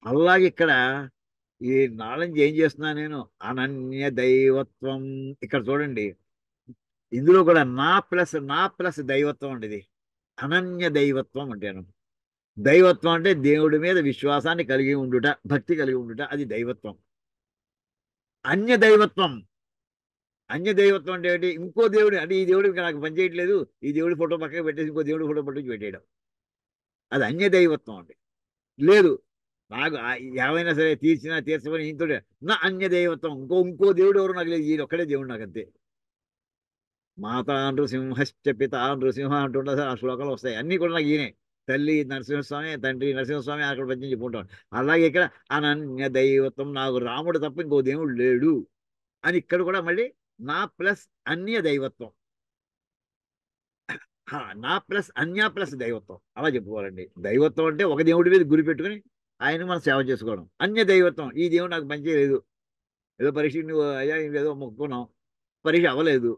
అలాగే ఇక్కడ ఈ నాలుగు ఏం చేస్తున్నా నేను, అనన్య దైవత్వం. ఇక్కడ చూడండి, ఇందులో కూడా నా ప్లస్ దైవత్వం అండి. ఇది అనన్య దైవత్వం అంటాను. దైవత్వం అంటే దేవుడి మీద విశ్వాసాన్ని కలిగి ఉండుట, భక్తి కలిగి ఉండుట, అది దైవత్వం. అన్య దైవత్వం, అన్య దైవత్వం అంటే ఏంటి? ఇంకో దేవుడు అంటే ఈ దేవుడికి నాకు పని చేయట్లేదు, ఈ దేవుడి ఫోటో పక్కన పెట్టేసి ఇంకో దేవుడి ఫోటో పట్టుకు పెట్టేయడం, అది అన్య దైవత్వం అండి. లేదు, నాకు ఏమైనా సరే తీర్చినా తీర్చమని ఇంతో నా అన్య దైవత్వం, ఇంకో దేవుడు ఎవరు నాకు లేదు, ఈయన ఒక్కడే దేవుడు నాకు అంతే. మాతా నృసింహశ్చ పిత నృసింహ అంటుంటా సార్, ఆ శ్లోకాలు వస్తాయి అన్నీ కూడా నాకు ఈయనే. తల్లి నరసింహస్వామి, తండ్రి నరసింహస్వామి, అక్కడ పద్యం చెప్పుకుంటాం. అలాగే ఇక్కడ అనన్య దైవత్వం, నాకు రాముడు తప్ప ఇంకో దేవుడు లేడు అని ఇక్కడ కూడా మళ్ళీ నా ప్లస్ అన్య దైవత్వం, నా ప్లస్ అన్య ప్లస్ దైవత్వం అలా చెప్పుకోవాలండి. దైవత్వం అంటే ఒక దేవుడి మీద గురి పెట్టుకుని ఆయన మనం సేవ చేసుకోవడం. అన్య దైవత్వం, ఈ దేవుడు నాకు పని చేయలేదు, ఏదో పరీక్ష నువ్వు అయ్యా ఏదో మొక్కుకున్నావు, పరీక్ష అవ్వలేదు,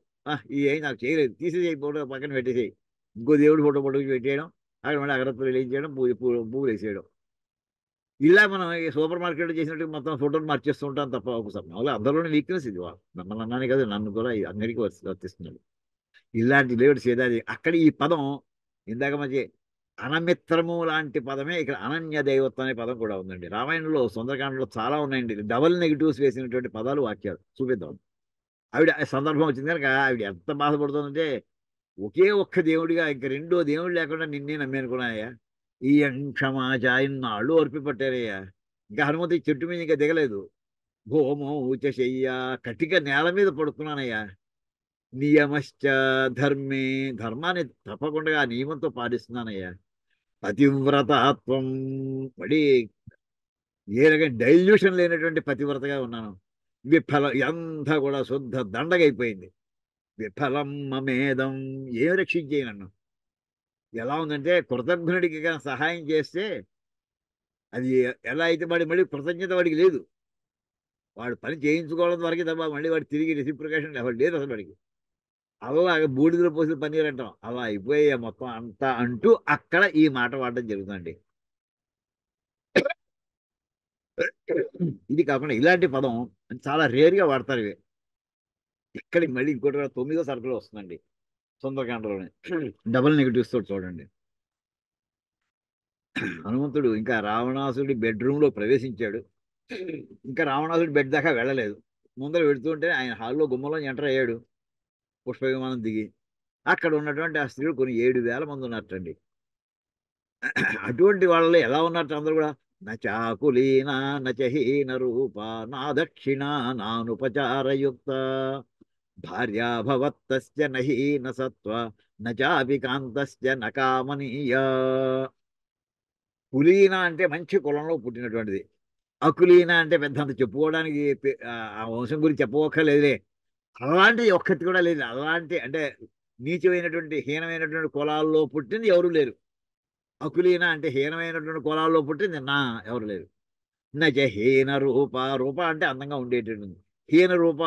ఈ ఏం నాకు చేయలేదు, తీసేసేయి, ఫోటో పక్కన పెట్టేసేయి, ఇంకో దేవుడి ఫోటో పట్టుకు పెట్టేయడం, అక్కడ మళ్ళీ అగరత్తులు వేయించేయడం, పువ్వులు వేసేయడం. ఇలా మనం ఈ సూపర్ మార్కెట్లో చేసినట్టు మొత్తం ఫోటోలు మార్చేస్తూ ఉంటాం తప్ప ఒకసారి అందరిలోని వీక్నెస్ ఇది. మిమ్మల్ని అన్నానే కదా, నన్ను కూడా అందరికీ వర్తిస్తున్నాడు. ఇలాంటి లేవుడు సేదాది. అక్కడ ఈ పదం ఇందాక మంచి అనమిత్రము లాంటి పదమే ఇక్కడ అనన్య దైవత్వం అనే పదం కూడా ఉందండి. రామాయణంలో సుందరకాండలో చాలా ఉన్నాయండి డబల్ నెగిటివ్స్ వేసినటువంటి పదాలు, వాక్యాలు చూపిద్దాం. ఆవిడ సందర్భం వచ్చింది కనుక ఆవిడ ఎంత బాధపడుతుందంటే, ఒకే ఒక్క దేవుడిగా ఇంక రెండో దేవుడు లేకుండా నిన్నే నమ్మేనుకున్నాయా, ఈ క్షమాచాయన్నాళ్ళు ఓర్పి పట్టారయ్యా. ఇంకా హనుమంతు చెట్టు మీద ఇంకా దిగలేదు. భూమౌ చ శయ్యా, కటిక నేల మీద పడుతున్నానయ్యా. నియమశ్చ ధర్మే, ధర్మాన్ని తప్పకుండా ఆ నియమంతో పాటిస్తున్నానయ్యా. పతివ్రతాత్వం, మళ్ళీ ఏ రకం డైల్యూషన్ లేనటువంటి పతివ్రతగా ఉన్నాను. విఫలం, అంతా కూడా శుద్ధ దండగైపోయింది. విఫలం మమేదం, ఏం రక్షించే నన్ను. ఎలా ఉందంటే, కృతజ్ఞుడికి సహాయం చేస్తే అది ఎలా అయితే మళ్ళీ కృతజ్ఞత వాడికి లేదు. వాడు పని చేయించుకోవడం వరకే తప్ప మళ్ళీ వాడు తిరిగి రెసిప్రికేషన్ ఎవరు లేదు అసలు వాడికి. అలాగే బూడిదలో పోసిన పన్నీర్ అంటాం, అలా అయిపోయా మొత్తం అంతా అంటూ అక్కడ ఈ మాట వాడడం జరుగుతుందండి. ఇది కాకుండా ఇలాంటి పదం చాలా రేర్గా వాడతారు ఇవి. ఇక్కడికి మళ్ళీ ఇంకోటి 9వ సరుకులో వస్తుందండి సుందరకాండలోనే. డబుల్ నెగిటివ్స్ తోటి చూడండి. హనుమంతుడు ఇంకా రావణాసుడి బెడ్రూమ్ లో ప్రవేశించాడు. ఇంకా రావణాసుడి బెడ్ దాకా వెళ్ళలేదు. ముందర వెళుతుంటే ఆయన హాల్లో గుమ్మలో ఎంటర్ అయ్యాడు. పుష్ప విమానం దిగి అక్కడ ఉన్నటువంటి ఆ స్త్రీలు కొన్ని 7,000 మంది ఉన్నట్టండి. అటువంటి వాళ్ళలో ఎలా ఉన్నట్టు అందరూ కూడా నచాకులీన నచహీన రూప నా దక్షిణ నానుపచారయుక్త భార్యాభవత్తస్య నహీన సత్వ నచాపి కాంతస్య నకామనీయ. కులీన అంటే మంచి కులంలో పుట్టినటువంటిది. అకులీన అంటే పెద్దంత చెప్పుకోవడానికి ఆ వంశం గురించి చెప్పుకోక్కర్లేదులే. అలాంటి ఒక్కటి కూడా లేదు. అలాంటి అంటే నీచమైనటువంటి హీనమైనటువంటి కులాల్లో పుట్టింది ఎవరు లేరు. అకులీన అంటే హీనమైనటువంటి కులాల్లో పుట్టింది నా ఎవరు లేరు. నచ హీన రూప, రూప అంటే అందంగా ఉండేటటువంటి, హీన రూప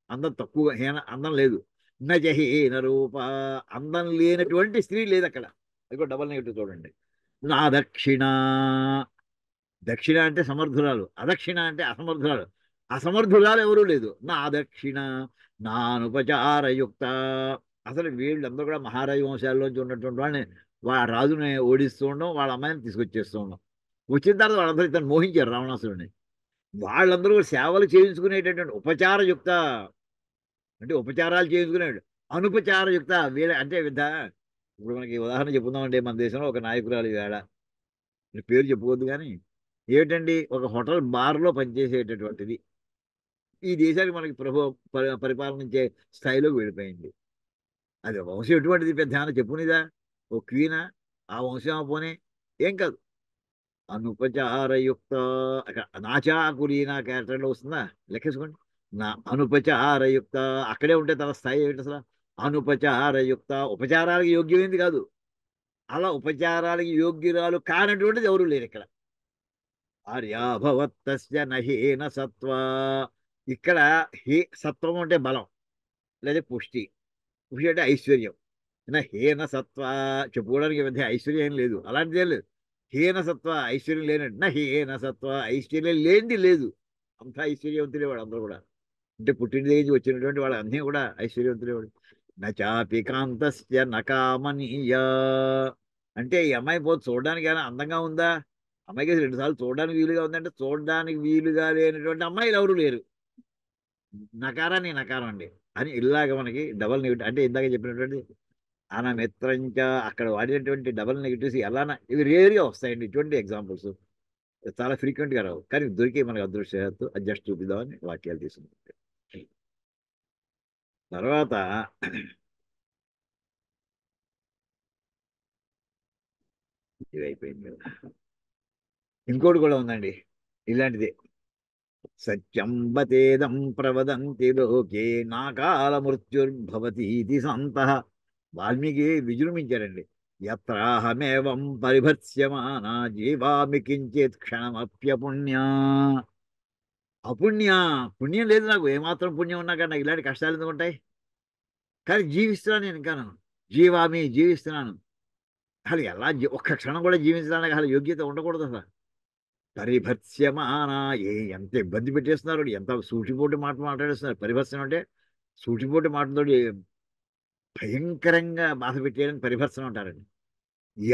అందం తక్కువ, హీన అందం లేదు. నచ హీన రూప అందం లేనటువంటి స్త్రీ లేదు అక్కడ. అది డబల్ నెగిటివ్ చూడండి. నా దక్షిణ, దక్షిణ అంటే సమర్థురాలు, అదక్షిణ అంటే అసమర్థురాలు. అసమర్థురాలు ఎవరూ లేదు. నా దక్షిణ నానుపచారయుక్త. అసలు వీళ్ళందరూ కూడా మహారాజు వంశాల్లోంచి ఉన్నటువంటి వాళ్ళని రాజుని ఓడిస్తూ ఉండడం, వాళ్ళ అమ్మాయిని తీసుకొచ్చేస్తూ ఉండడం. వచ్చిన తర్వాత వాళ్ళందరూ ఇతను మోహించారు రావణాసురుడిని. వాళ్ళందరూ కూడా సేవలు చేయించుకునేటటువంటి ఉపచారయుక్త అంటే ఉపచారాలు చేయించుకునేవాడు. అనుపచారయుక్త వీళ్ళ అంటే ఇప్పుడు మనకి ఉదాహరణ చెప్పుకుందామంటే మన దేశంలో ఒక నాయకురాలు వేళ పేరు చెప్పుకోవద్దు కానీ ఏమిటండి ఒక హోటల్ బార్లో పనిచేసేటటువంటిది ఈ దేశానికి మనకి పరిపాలనించే స్థాయిలోకి వెళ్ళిపోయింది. అది వంశం ఎటువంటిది పెద్ద ఏమైనా చెప్పునిదా? ఓ క్వీనా? ఆ వంశం పోనే ఏం కాదు. అనుపచారయుక్త నాచాకులీనా క్యారెక్టర్లో వస్తుందా? లెక్కేసుకోండి. నా అనుపచారయుక్త అక్కడే ఉంటే తన స్థాయి ఏంటి అసలు? అనుపచారయుక్త ఉపచారాలకు యోగ్యమైంది కాదు. అలా ఉపచారాలకు యోగ్యురాలు కానటువంటిది ఎవరు లేరు ఇక్కడ. ఆర్యాభవత్తస్య నహీన సత్వ. ఇక్కడ సత్వం అంటే బలం లేదా పుష్టి. పుష్టి అంటే ఐశ్వర్యం. హీన సత్వ చెప్పుకోవడానికి మధ్య ఐశ్వర్యం ఏం లేదు. అలాంటిది ఏం లేదు. హీన సత్వ ఐశ్వర్యం లేనట్టు నా హీన సత్వ ఐశ్వర్యం లేనిది లేదు. అంతా ఐశ్వర్యవంతులే వాడు అందరూ కూడా. అంటే పుట్టిన దగ్గర వచ్చినటువంటి వాళ్ళు అన్నీ కూడా ఐశ్వర్యవంతులే వాడు. నచాపి కాంతస్య నకామనీయ. అంటే ఈ అమ్మాయి పోతే చూడడానికి ఏమైనా అందంగా ఉందా? అమ్మాయికి 2 సార్లు చూడడానికి వీలుగా ఉందంటే చూడడానికి వీలుగా లేనటువంటి అమ్మాయిలు ఎవరు లేరు. నకారాన్ని నకారం అండి అని ఇలాగ మనకి డబల్ నెగిటివ్ అంటే ఇందాక చెప్పినటువంటి అనమిత్రంచ అక్కడ వాడినటువంటి డబల్ నెగిటివ్స్ ఎలా ఇవి రేర్గా వస్తాయండి. ఇటువంటి ఎగ్జాంపుల్స్ చాలా ఫ్రీక్వెంట్ గా రావు కానీ దొరికే మనకు అదృష్టం అది జస్ట్ చూపిద్దామని వాక్యాలు తీసుకుంటాం. తర్వాత ఇది అయిపోయింది కదా. ఇంకోటి కూడా ఉందండి ఇలాంటిదే. సత్యం బతేదం ప్రవదంతి లోకే నాకాల మృత్యుర్భవతి ఇది సంత. వాల్మీకి విజృంభించారండి. యత్రాహమేవం పరిభర్స్యమాన జీవామి కించిత్ క్షణమప్యపుణ్యా. అపుణ్య పుణ్యం లేదు నాకు, ఏమాత్రం పుణ్యం ఉన్నా కానీ నాకు ఇలాంటి కష్టాలు ఎందుకు ఉంటాయి? కానీ జీవిస్తున్నాను నేను ఇంకా. జీవామి జీవిస్తున్నాను. అసలు ఎలా ఒక్క క్షణం కూడా జీవించడానికి అసలు యోగ్యత ఉండకూడదు అసలు. పరిభర్స్యమాన ఎంత ఇబ్బంది పెట్టేస్తున్నారు, ఎంత సూటిపోటి మాట మాట్లాడేస్తున్నారు. పరిభర్సనం అంటే సూటిపోటి మాటతో భయంకరంగా బాధ పెట్టేయడానికి పరిభర్సనం అంటారండి.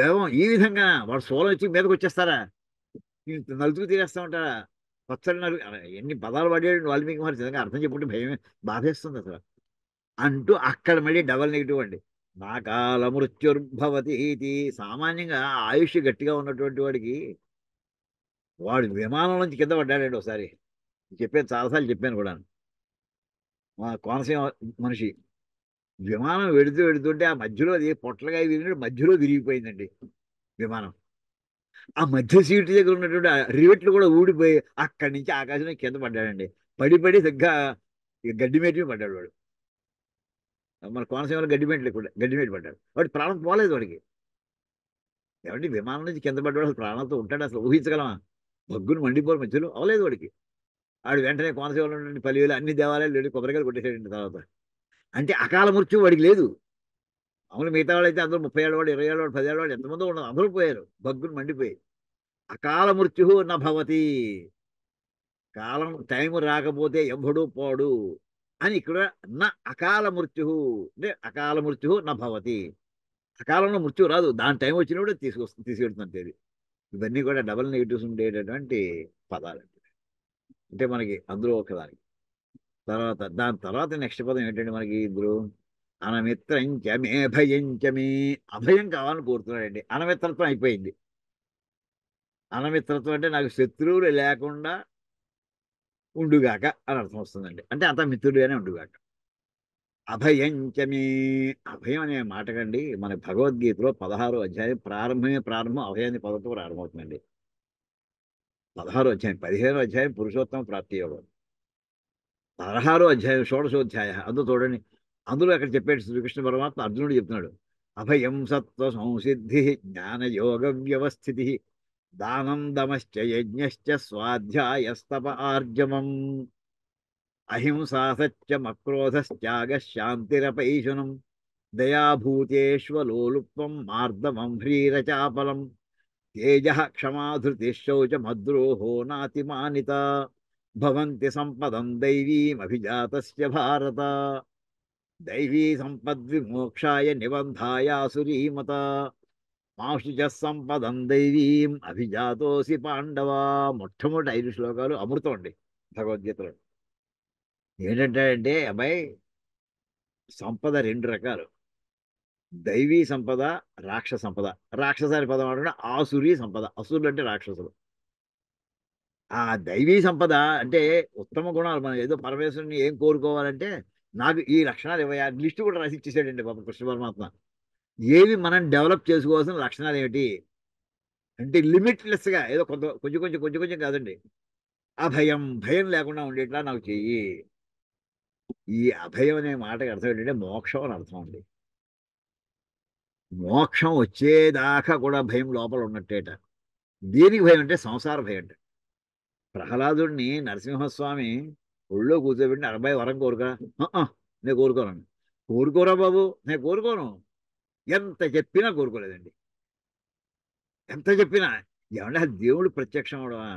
ఏమో ఈ విధంగా వాడు సోలం వచ్చి మీదకి వచ్చేస్తారా? నలుచుకు తీరేస్తా ఉంటారా? పచ్చడి ఎన్ని పదాలు పడేయండి వాల్మీకి మహర్షి. నిజంగా అర్థం చెప్పుకుంటే భయమే, బాధేస్తుంది అసలు. అంటూ అక్కడ మళ్ళీ డబల్ నెగిటివ్ అండి. నా కాల మృత్యుర్భవతి ఇది. సామాన్యంగా ఆయుష్ గట్టిగా ఉన్నటువంటి వాడికి వాడు విమానం నుంచి కింద పడ్డాడండి ఒకసారి. చెప్పాను చాలాసార్లు చెప్పాను కూడా. మా కోనసీమ మనిషి విమానం వెడుతుంటే ఆ మధ్యలో అది పొట్లగా విరిగినట్టు మధ్యలో విరిగిపోయిందండి విమానం. ఆ మధ్య సీటు దగ్గర ఉన్నటువంటి రివెట్లు కూడా ఊడిపోయి అక్కడి నుంచి ఆకాశం కింద పడ్డాడండి. పడి దగ్గర గడ్డి మేటి పడ్డాడు వాడు. మన కోనసీమలో గడ్డిమేట్లు పడ్డాడు. వాడు ప్రాణం పోలేదు వాడికి. ఏమంటే విమానం నుంచి కింద పడ్డాడు, అసలు ప్రాణాలతో ఉంటాడు? అసలు ఊహించగలమా? భగ్గును మండిపోరు మధ్యలో అవలేదు వాడికి. ఆడు వెంటనే కోనసీమలో ఉన్నటువంటి పల్లెలు అన్ని దేవాలయాలు వెళ్ళి కొబ్బరికాయలు కొట్టేసాడండి తర్వాత. అంటే అకాల మృత్యు వాడికి లేదు. మామూలు మిగతా వాళ్ళు అయితే అందరూ 30 ఏళ్ళ వాడు, 20 ఏళ్ళ వాడు, 10 ఏళ్ళ వాడు ఎంతమందో ఉండదు, అందరూ పోయారు భగ్గును మండిపోయి. అకాల మృత్యు నభవతి. కాలం టైం రాకపోతే ఎవ్వడు పోడు అని ఇక్కడ అకాల మృత్యు అంటే అకాల మృత్యు నభవతి. అకాలంలో మృత్యు రాదు, దాని టైం వచ్చినప్పుడు తీసుకెడుతుంది. అది ఇవన్నీ కూడా డబల్ నెగిటివ్స్ ఉండేటటువంటి పదాలు. అంటే మనకి అందులో ఒకదానికి. దాని తర్వాత నెక్స్ట్ పదం ఏంటంటే మనకి ఇందులో అనమిత్రంచమే భయంచమే, అభయం కావాలని కోరుతున్నాడండి. అనమిత్రత్వం అయిపోయింది. అనమిత్రత్వం అంటే నాకు శత్రువులు లేకుండా ఉండుగాక అని అర్థం వస్తుందండి. అంటే అంత మిత్రుడుగానే ఉండుగాక. అభయంచమే, అభయం అనే మాటకండి మన భగవద్గీతలో 16 అధ్యాయం ప్రారంభం అభయాన్ని పదతో ప్రారంభమవుతుందండి. 16 అధ్యాయం, 15 అధ్యాయం పురుషోత్తమ ప్రాప్తి యోగం, 16 అధ్యాయం షోడశోధ్యాయ. అందులో చూడండి, అందులో అక్కడ చెప్పాడు శ్రీకృష్ణ పరమాత్మ అర్జునుడు చెప్తున్నాడు. అభయం సత్వ సంసిద్ధి జ్ఞాన యోగ వ్యవస్థితి దానం దమశ్చ యజ్ఞశ్చ స్వాధ్యాయస్తప ఆర్జవం అహింసా సత్యమక్రోధశ్చాగ శాంతిరపైశునం దయాభూతేష్వలోలుప్వం మార్దవం హ్రీరచాపలం తేజ క్షమాధృతి శౌచమద్రోహో నాతిమానిత భవంతి సంపదం దైవీమభిజాతస్య భారత దైవీ సంపద్విమోక్షాయ నిబంధాయాసురీమత మాషు చ సంపదం దైవీం అభిజాతోసి పాండవ. మొట్టమొదటి 5 శ్లోకాలు అమృతం అండి భగవద్గీతలో. ఏంటంటే అబ్బాయి, సంపద 2 రకాలు, దైవీ సంపద, రాక్షస సంపద. రాక్షస అనే పదం అంటే ఆసురీ సంపద, అసురులు అంటే రాక్షసులు. ఆ దైవీ సంపద అంటే ఉత్తమ గుణాలు. మనం ఏదో పరమేశ్వరుని ఏం కోరుకోవాలంటే, నాకు ఈ లక్షణాలు ఇవ్వయా, లిస్టు కూడా రాసి ఇచ్చేసాడండి పాప కృష్ణ పరమాత్మ. ఏవి మనం డెవలప్ చేసుకోవాల్సిన లక్షణాలు ఏమిటి అంటే లిమిట్లెస్గా, ఏదో కొంచెం కొంచెం కాదండి. అభయం, భయం లేకుండా ఉండేట్లా నాకు చెయ్యి. ఈ అభయం అనే మాటకి అర్థం ఏంటంటే మోక్షం అని అర్థం అండి. మోక్షం వచ్చేదాకా కూడా భయం లోపల ఉన్నట్టేట. దేనికి భయం అంటే సంసార భయం అంటే. ప్రహ్లాదుడిని నరసింహస్వామి ఒళ్ళో కూర్చోబెట్టిన 60 వరం కోరుకా, నేను కోరుకోను. కోరుకోరా బాబు, నేను కోరుకోను. ఎంత చెప్పినా కోరుకోలేదండి. ఎంత చెప్పినా ఏమన్నా దేవుడు ప్రత్యక్షం అవడమా,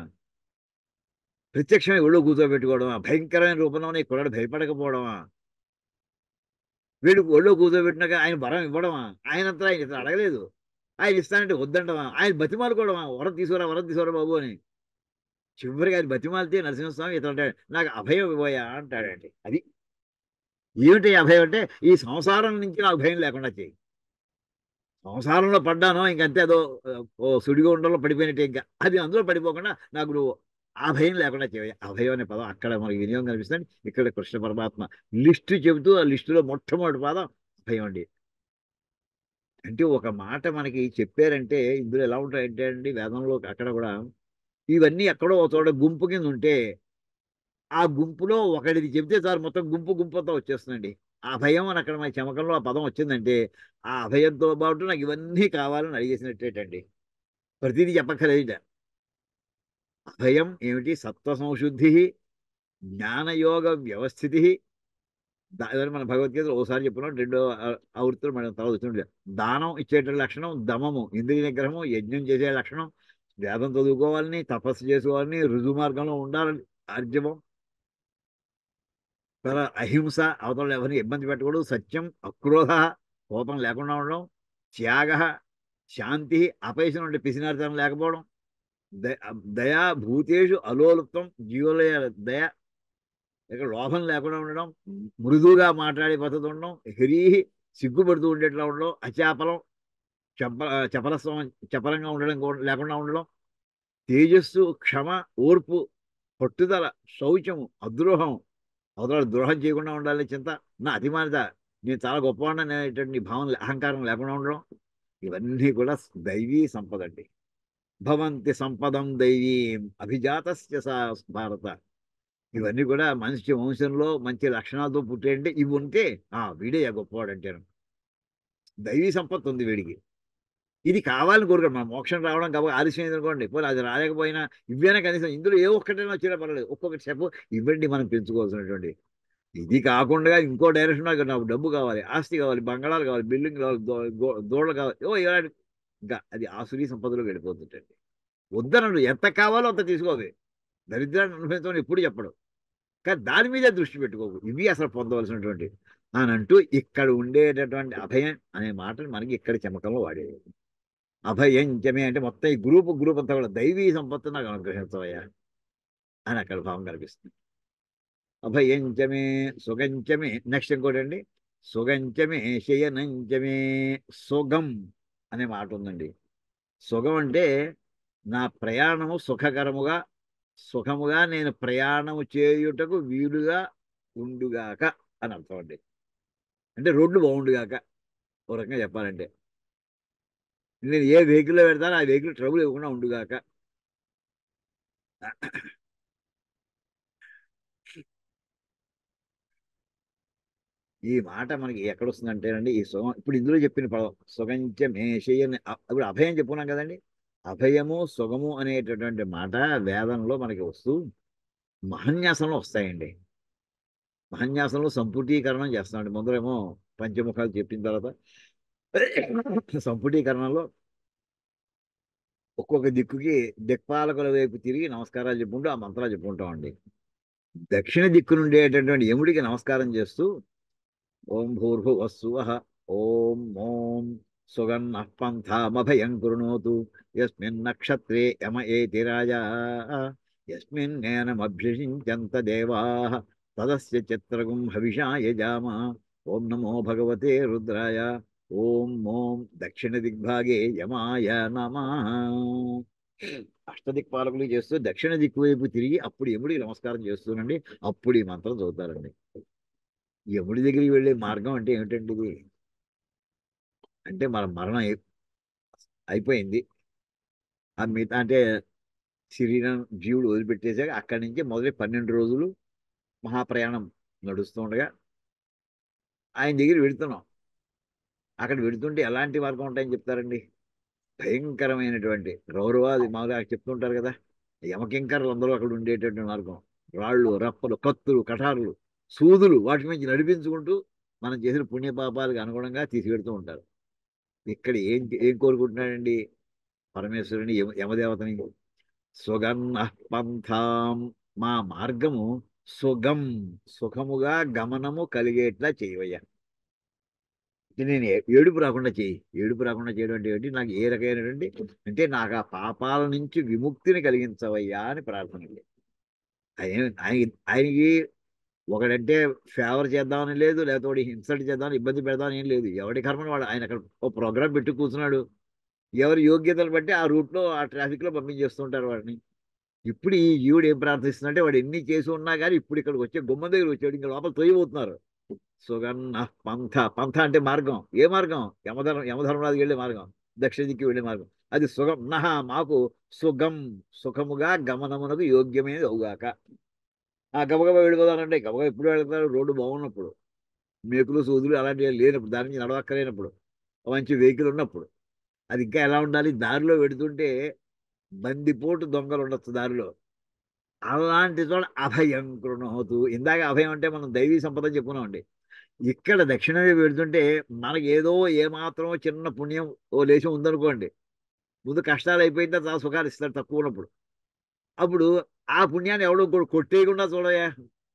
ప్రత్యక్షమై ఒళ్ళో కూర్చోబెట్టుకోవడమా, భయంకరమైన రూపంలోనే కుర్రాడు భయపడకపోవడమా, వీడు ఒళ్ళో కూర్చోబెట్టినాక ఆయన వరం ఇవ్వడమా, ఆయనంతా ఆయన ఇతను అడగలేదు, ఆయన ఇస్తానంటే వద్దంటమా, ఆయన బతిమాలుకోవడమా, వరం తీసుకురా బాబు అని. చివరికి ఆయన బతిమాలితే నరసింహస్వామి ఇతను అంటాడు, నాకు అభయం ఇవ్వయా అంటాడండి. అది ఏమిటి అభయం అంటే, ఈ సంసారం నుంచి నాకు భయం లేకుండా చేయి. సంసారంలో పడ్డాను ఇంకంతే, అదో ఓ సుడిగుండంలో పడిపోయినట్టే, ఇంకా అది అందులో పడిపోకుండా నాకు నువ్వు ఆ భయం లేకుండా చేయ. అభయం అనే పదం అక్కడ మనకి వినియోగం కనిపిస్తుంది. ఇక్కడ కృష్ణ పరమాత్మ లిస్టు చెబుతూ ఆ లిస్టులో మొట్టమొదటి పదం అభయం అండి. అంటే ఒక మాట మనకి చెప్పారంటే ఇందులో ఎలా ఉంటాయంటే అండి, వేదంలో అక్కడ కూడా ఇవన్నీ ఎక్కడో ఒక చోట గుంపు కింద ఉంటే, ఆ గుంపులో ఒకటిది చెబితే చాలు మొత్తం గుంపుతో వచ్చేస్తుందండి. ఆ భయం అని అక్కడ మన చమకంలో ఆ పదం వచ్చిందంటే, ఆ అభయంతో పాటు నాకు ఇవన్నీ కావాలని అడిగేసినట్టేటండి. ప్రతిదీ చెప్పక్కర్లేదు. అభయం ఏమిటి? సత్వ సంశుద్ధి, జ్ఞానయోగ వ్యవస్థితి. ఇవన్నీ మన భగవద్గీతలో ఓసారి చెప్పుకున్నాం, రెండో ఆవృత్తులు మనం తర్వాత వచ్చినట్టు. దానం ఇచ్చేట లక్షణం, దమము ఇంద్రియ నిగ్రహము, యజ్ఞం చేసే లక్షణం, వేదం చదువుకోవాలని, తపస్సు చేసుకోవాలని, రుజు మార్గంలో ఉండాలని ఆర్జవం. అహింస, అవతల ఎవరిని ఇబ్బంది పెట్టకూడదు. సత్యం, అక్రోధ, కోపం లేకుండా ఉండడం. త్యాగ, శాంతి, అపైశం అంటే పిసినారితనం లేకపోవడం. దయా భూతేషు అలోలుప్తం, జీవుల దయ, ఇక్కడ లోభం లేకుండా ఉండడం. మృదువుగా మాట్లాడే పద్ధతి ఉండడం. హ్రీహి, సిగ్గుపడుతూ ఉండేట్లా ఉండడం. అచాపలం, చపలత్వం, చపలంగా ఉండడం లేకుండా ఉండడం. తేజస్సు, క్షమ, ఓర్పు, పట్టుదల, శౌచము, అద్రోహం, అవతల ద్రోహం చేయకుండా ఉండాలి చింత, నా అతిమానిత, నేను చాలా గొప్పవాడిని అనేటువంటి భావన, అహంకారం లేకుండా ఉండడం. ఇవన్నీ కూడా దైవీ సంపద అండి. భవంతి సంపదం దైవీం అభిజాతస్య భారత. ఇవన్నీ కూడా మనిషి వంశంలో మంచి లక్షణాలతో పుట్టేంటే ఇవి ఉంటే వీడే గొప్పవాడు అంటాను. దైవీ సంపత్తి ఉంది వీడికి. ఇది కావాలని కోరుకోండి. మన మోక్షం రావడం కాబట్టి ఆలస్యం అనుకోండి, పోనీ అది రాలేకపోయినా ఇవేనా కనీసం ఇందులో ఏ ఒక్కటైనా వచ్చినా పర్వాలేదు, ఒక్కొక్కటి స్టెప్ ఇవ్వండి మనం పెంచుకోవాల్సినటువంటి. ఇది కాకుండా ఇంకో డైరెక్షన్ నాకు డబ్బు కావాలి, ఆస్తి కావాలి, బంగాళాలు కావాలి, బిల్డింగ్ కావాలి, దోళ్ళు కావాలి, ఇలాంటి, ఇంకా అది ఆసురీ సంపదలో వెళ్ళిపోతుంటండి. వద్దనడు, ఎంత కావాలో అంత తీసుకోవాలి. దరిద్రాన్ని అనుభవించమని ఎప్పుడు చెప్పడు, కానీ దాని మీదే దృష్టి పెట్టుకోకు, ఇవి అసలు పొందవలసినటువంటి అని అంటూ ఇక్కడ ఉండేటటువంటి అభయం అనే మాటను మనకి ఇక్కడ చెమకంలో వాడేది. అభయంచమే అంటే మొత్తం ఈ గ్రూప్ అంతా కూడా దైవీ సంపత్తు నాకు అనుగ్రహించవయ్యా అని అక్కడ భావం కనిపిస్తుంది. అభయంచమే సుగంచమే. నెక్స్ట్ ఇంకోటి అండి, సుగంచమే శయనంచమే. సుగం అనే మాట ఉందండి. సుగం అంటే నా ప్రయాణము సుఖముగా నేను ప్రయాణము చేయుటకు వీలుగా ఉండుగాక అని అర్థం అండి. అంటే రోడ్లు బాగుండుగాక, ఓ రకంగా చెప్పాలంటే. నేను ఏ వెహికల్లో పెడతానో ఆ వెహికల్ ట్రబుల్ ఇవ్వకుండా ఉండుగాక. ఈ మాట మనకి ఎక్కడొస్తుందంటేనండి, ఈ సుగం ఇప్పుడు ఇందులో చెప్పిన పదం సుగంచ మేషయ్యని ఇప్పుడు అభయం చెప్పుకున్నాం కదండి. అభయము సుగము అనేటటువంటి మాట వేదంలో మనకి వస్తూ మహన్యాసంలో వస్తాయండి. మహన్యాసంలో సంపుటీకరణం చేస్తామండి. ముందరేమో పంచముఖాలు చెప్పిన తర్వాత సంపుటీకరణలో ఒక్కొక్క దిక్కుకి దిక్పాలకుల వైపు తిరిగి నమస్కారాలు చెప్పుకుంటూ ఆ మంత్రాలు చెప్పుకుంటామండి. దక్షిణ దిక్కు నుండేటటువంటి యముడికి నమస్కారం చేస్తూ ఓం భూర్భువస్సువః ఓం ఓం సుగన్నః పంథామభయం కృణోతు యస్మిన్ నక్షత్రే యమ ఏతి రాజా యస్మిన్నేనమభ్యషించంత దేవాః తదస్య చిత్రగుం హవిషా యజామ. ఓం నమో భగవతే రుద్రాయ. ఓం ఓం దక్షిణ దిగ్భాగే యమాయ నమః. అష్టదిక్పాలకులు చేస్తూ దక్షిణ దిక్కు వైపు తిరిగి అప్పుడు యముడికి నమస్కారం చేస్తూనండి అప్పుడు ఈ మంత్రం చదువుతారండి. యముడి దగ్గరికి వెళ్ళే మార్గం అంటే ఏమిటండి ఇది? అంటే మన మరణం అయిపోయింది. ఆ మిగతా అంటే శరీరం జీవుడు వదిలిపెట్టేసాక అక్కడి నుంచి మొదటి 12 రోజులు మహాప్రయాణం నడుస్తూ ఉండగా ఆయన దగ్గర వెళుతున్నాం. అక్కడ వెళుతుంటే ఎలాంటి మార్గం ఉంటాయని చెప్తారండి? భయంకరమైనటువంటి గౌరవాది మామూలుగా చెప్తుంటారు కదా, యమకింకర్లు అందరూ అక్కడ ఉండేటటువంటి మార్గం. రాళ్ళు, రప్పలు, కత్తులు, కఠారులు, సూదులు వాటి నుంచి నడిపించుకుంటూ మనం చేసిన పుణ్యపాపాలకు అనుగుణంగా తీసుకెడుతూ ఉంటారు. ఇక్కడ ఏం ఏం కోరుకుంటున్నాడండి పరమేశ్వరుని, యమదేవతని? సుగన్న పంథాం, మా మార్గము సుగం, సుఖముగా గమనము కలిగేట్లా చేయవయ్యా. ఇది నేను ఏడుపు రాకుండా చేయి. ఏడుపు రాకుండా చేయడం అంటే ఏంటి? నాకు ఏ రకమైనటువంటి అంటే నాకు ఆ పాపాల నుంచి విముక్తిని కలిగించవయ్యా అని ప్రార్థన అండి. ఆయనకి ఒకడంటే ఫేవర్ చేద్దామని లేదు, లేకపోతే ఇన్సల్ట్ చేద్దామని ఇబ్బంది పెడదామని ఏం లేదు. ఎవడి కర్మని వాడు. ఆయన అక్కడ ఓ ప్రోగ్రామ్ పెట్టి కూర్చున్నాడు. ఎవరి యోగ్యతలు బట్టి ఆ రూట్లో ఆ ట్రాఫిక్లో పంపించేస్తుంటారు వాడిని. ఇప్పుడు ఈ జీవుడు ఏం ప్రార్థిస్తుందంటే వాడు ఎన్ని చేసి ఉన్నా కానీ ఇప్పుడు ఇక్కడికి వచ్చే గుమ్మం దగ్గర వచ్చాడు, ఇంకా లోపల తొయ్యబోతున్నారు. సుగన్న పంథ, పంథ అంటే మార్గం. ఏ మార్గం? యమధర్మరాజుకి వెళ్ళే మార్గం, దక్షిణ దిక్కు వెళ్ళే మార్గం. అది సుగం నహ, మాకు సుగం, సుఖముగా గమనమునకు యోగ్యమైనది అవుగాక. ఆ గబగబా వెళ్ళిపోదానంటే గబగబా ఎప్పుడు వెళ్తారు? రోడ్డు బాగున్నప్పుడు, మేకులు సూదులు అలాంటివి లేనప్పుడు, దాని నుంచి నడవక్కలేనప్పుడు, మంచి వెహికల్ ఉన్నప్పుడు. అది ఇంకా ఎలా ఉండాలి? దారిలో వెడుతుంటే బందిపోటు దొంగలు ఉండొచ్చు దారిలో. అలాంటి చోట అభయం కృణోతు. ఇందాక అభయం అంటే మనం దైవీ సంపద చెప్పుకున్నామండి. ఇక్కడ దక్షిణ వైపు వెళ్తుంటే మనకి ఏదో ఏమాత్రం చిన్న పుణ్యం ఓ లేశం ఉందనుకోండి, ముందు కష్టాలు అయిపోయిన తర్వాత సుఖాలు ఇస్తారు తక్కువ ఉన్నప్పుడు. అప్పుడు ఆ పుణ్యాన్ని ఎవడో కొట్టేయకుండా చూడయా.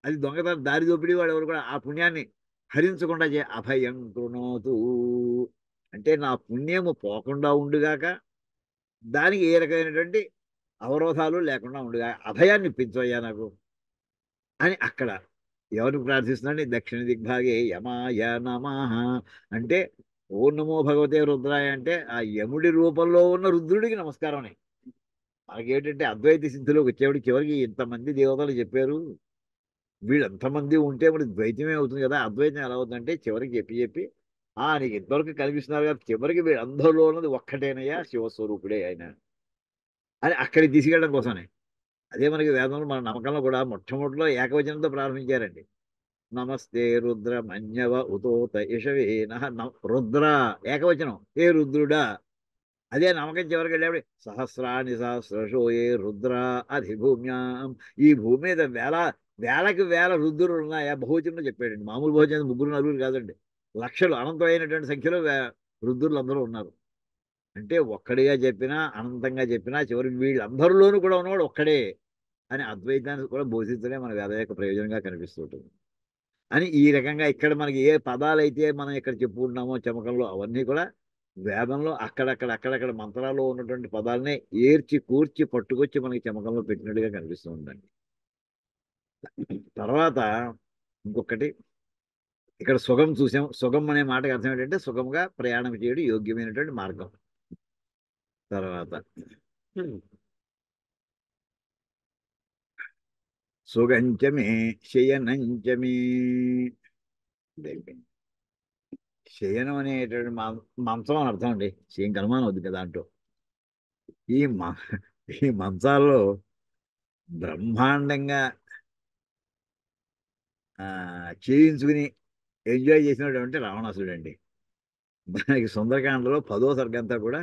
అది దొంగతనం, దారి దోపిడీ వాడు ఎవరు కూడా ఆ పుణ్యాన్ని హరించకుండా అభయం కృణోతు. అంటే నా పుణ్యము పోకుండా ఉండుగాక, దానికి ఏ రకమైనటువంటి అవరోధాలు లేకుండా ఉండుగా అభయాన్ని ఇప్పించవయ్యా నాకు అని అక్కడ ఎవరు ప్రార్థిస్తున్నాండి? దక్షిణ దిగ్భాగే యమాయ నమః. అంటే ఓ నమో భగవతే రుద్రాయ అంటే ఆ యముడి రూపంలో ఉన్న రుద్రుడికి నమస్కారం అని. మనకేంటంటే అద్వైత సిద్ధిలోకి వచ్చేవాడికి చివరికి ఇంతమంది దేవతలు చెప్పారు, వీళ్ళంతమంది ఉంటే మరి ద్వైతమే అవుతుంది కదా. అద్వైతం ఎలా అవుతుందంటే చివరికి చెప్పి చెప్పి నీకు ఇంతవరకు కనిపిస్తున్నారు కదా, చివరికి వీళ్ళందరిలో ఉన్నది ఒక్కటేనయ్యా, శివస్వరూపుడే ఆయన అని అక్కడికి తీసుకెళ్ళడం కోసమే. అదే మనకి వేదంలో మన నమ్మకంలో కూడా మొట్టమొదటిలో ఏకవచనంతో ప్రారంభించారండి. నమస్తే రుద్ర మన్యవ ఉతోత ఇషవే రుద్ర ఏకవచనం, ఏ రుద్రుడా. అదే నమ్మకం చివరికి వెళ్ళేప్పుడు సహస్రాని సహస్రశో ఏ రుద్ర అధిభూమ్యాం. ఈ భూమి మీద వేలకి వేల రుద్రులు ఉన్నాయా? బహువచనంలో చెప్పాడండి. మామూలు బహువచనం ముగ్గురు నలుగురు కాదండి, లక్షలు అనంతమైనటువంటి సంఖ్యలో రుద్రులు అందరూ ఉన్నారు. అంటే ఒక్కడిగా చెప్పినా అనంతంగా చెప్పినా చివరికి వీళ్ళందరిలోనూ కూడా ఉన్నవాడు ఒక్కడే అని అద్వైతాన్ని కూడా బోధించడమే మన వేద యొక్క ప్రయోజనంగా కనిపిస్తుంటుంది. అని ఈ రకంగా ఇక్కడ మనకి ఏ పదాలైతే మనం ఇక్కడ చెప్పుకుంటున్నామో చమకంలో, అవన్నీ కూడా వేదంలో అక్కడక్కడ మంత్రాల్లో ఉన్నటువంటి పదాలనే ఏర్చి కూర్చి పట్టుకొచ్చి మనకి చమకంలో పెట్టినట్టుగా కనిపిస్తూ ఉందండి. తర్వాత ఇంకొకటి ఇక్కడ సుఖం చూసాం. సుఖం అనే మాటకు అర్థం ఏంటంటే సుఖంగా ప్రయాణం చేయడం యోగ్యమైనటువంటి మార్గం. తర్వాత సుగంచమే శయనంచమే. శయనం అనేటువంటి మంచం అని అర్థం అండి. ఇంక అనుమానం వద్దు కదా దాంట్లో. ఈ ఈ మంచాల్లో బ్రహ్మాండంగా చేయించుకుని ఎంజాయ్ చేసినటువంటి రావణాసుడు అండి. మనకి సుందరకాండలో 10వ సర్గంతా కూడా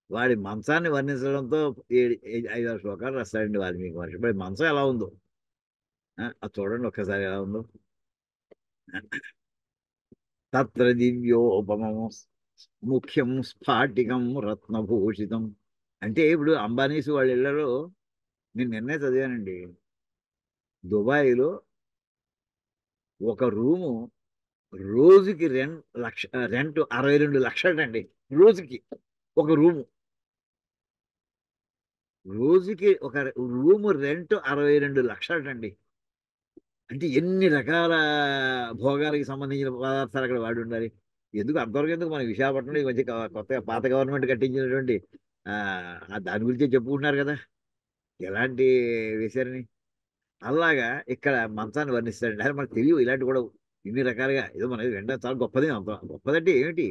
వాడి మంచాన్ని వర్ణించడంతో 5-6 శ్లోకాలు రాస్తాడండి వాల్మీకి మహర్షి. మరి మంచం ఎలా ఉందో అది చూడండి ఒక్కసారి ఎలా ఉందో. తత్ర దివ్యోపమము ముఖ్యం స్ఫాటికం రత్నభూషితం. అంటే ఇప్పుడు అంబానీస్ వాళ్ళ ఇళ్లలో నేను నిన్నే చదివానండి. దుబాయ్లో ఒక రూము రోజుకి రెంట్ 62 లక్షలండి. రోజుకి ఒక రూము. రోజుకి ఒక రూము రెంట్ 62 లక్షలండి. అంటే ఎన్ని రకాల భోగాలకి సంబంధించిన పదార్థాలు అక్కడ వాడి ఉండాలి. ఎందుకు అంతవరకు ఎందుకు మన విశాఖపట్నంలో ఈ మధ్య కొత్తగా పాత గవర్నమెంట్ కట్టించినటువంటి దాని గురించే చెప్పుకుంటున్నారు కదా ఎలాంటి వేశారని. అలాగా ఇక్కడ మంచాన్ని వర్ణిస్తాడండి. అదే మనకు తెలియవు ఇలాంటి కూడా ఇన్ని రకాలుగా. ఏదో మనకి వెంటనే చాలా గొప్పది. అంత గొప్పదంటే ఏమిటి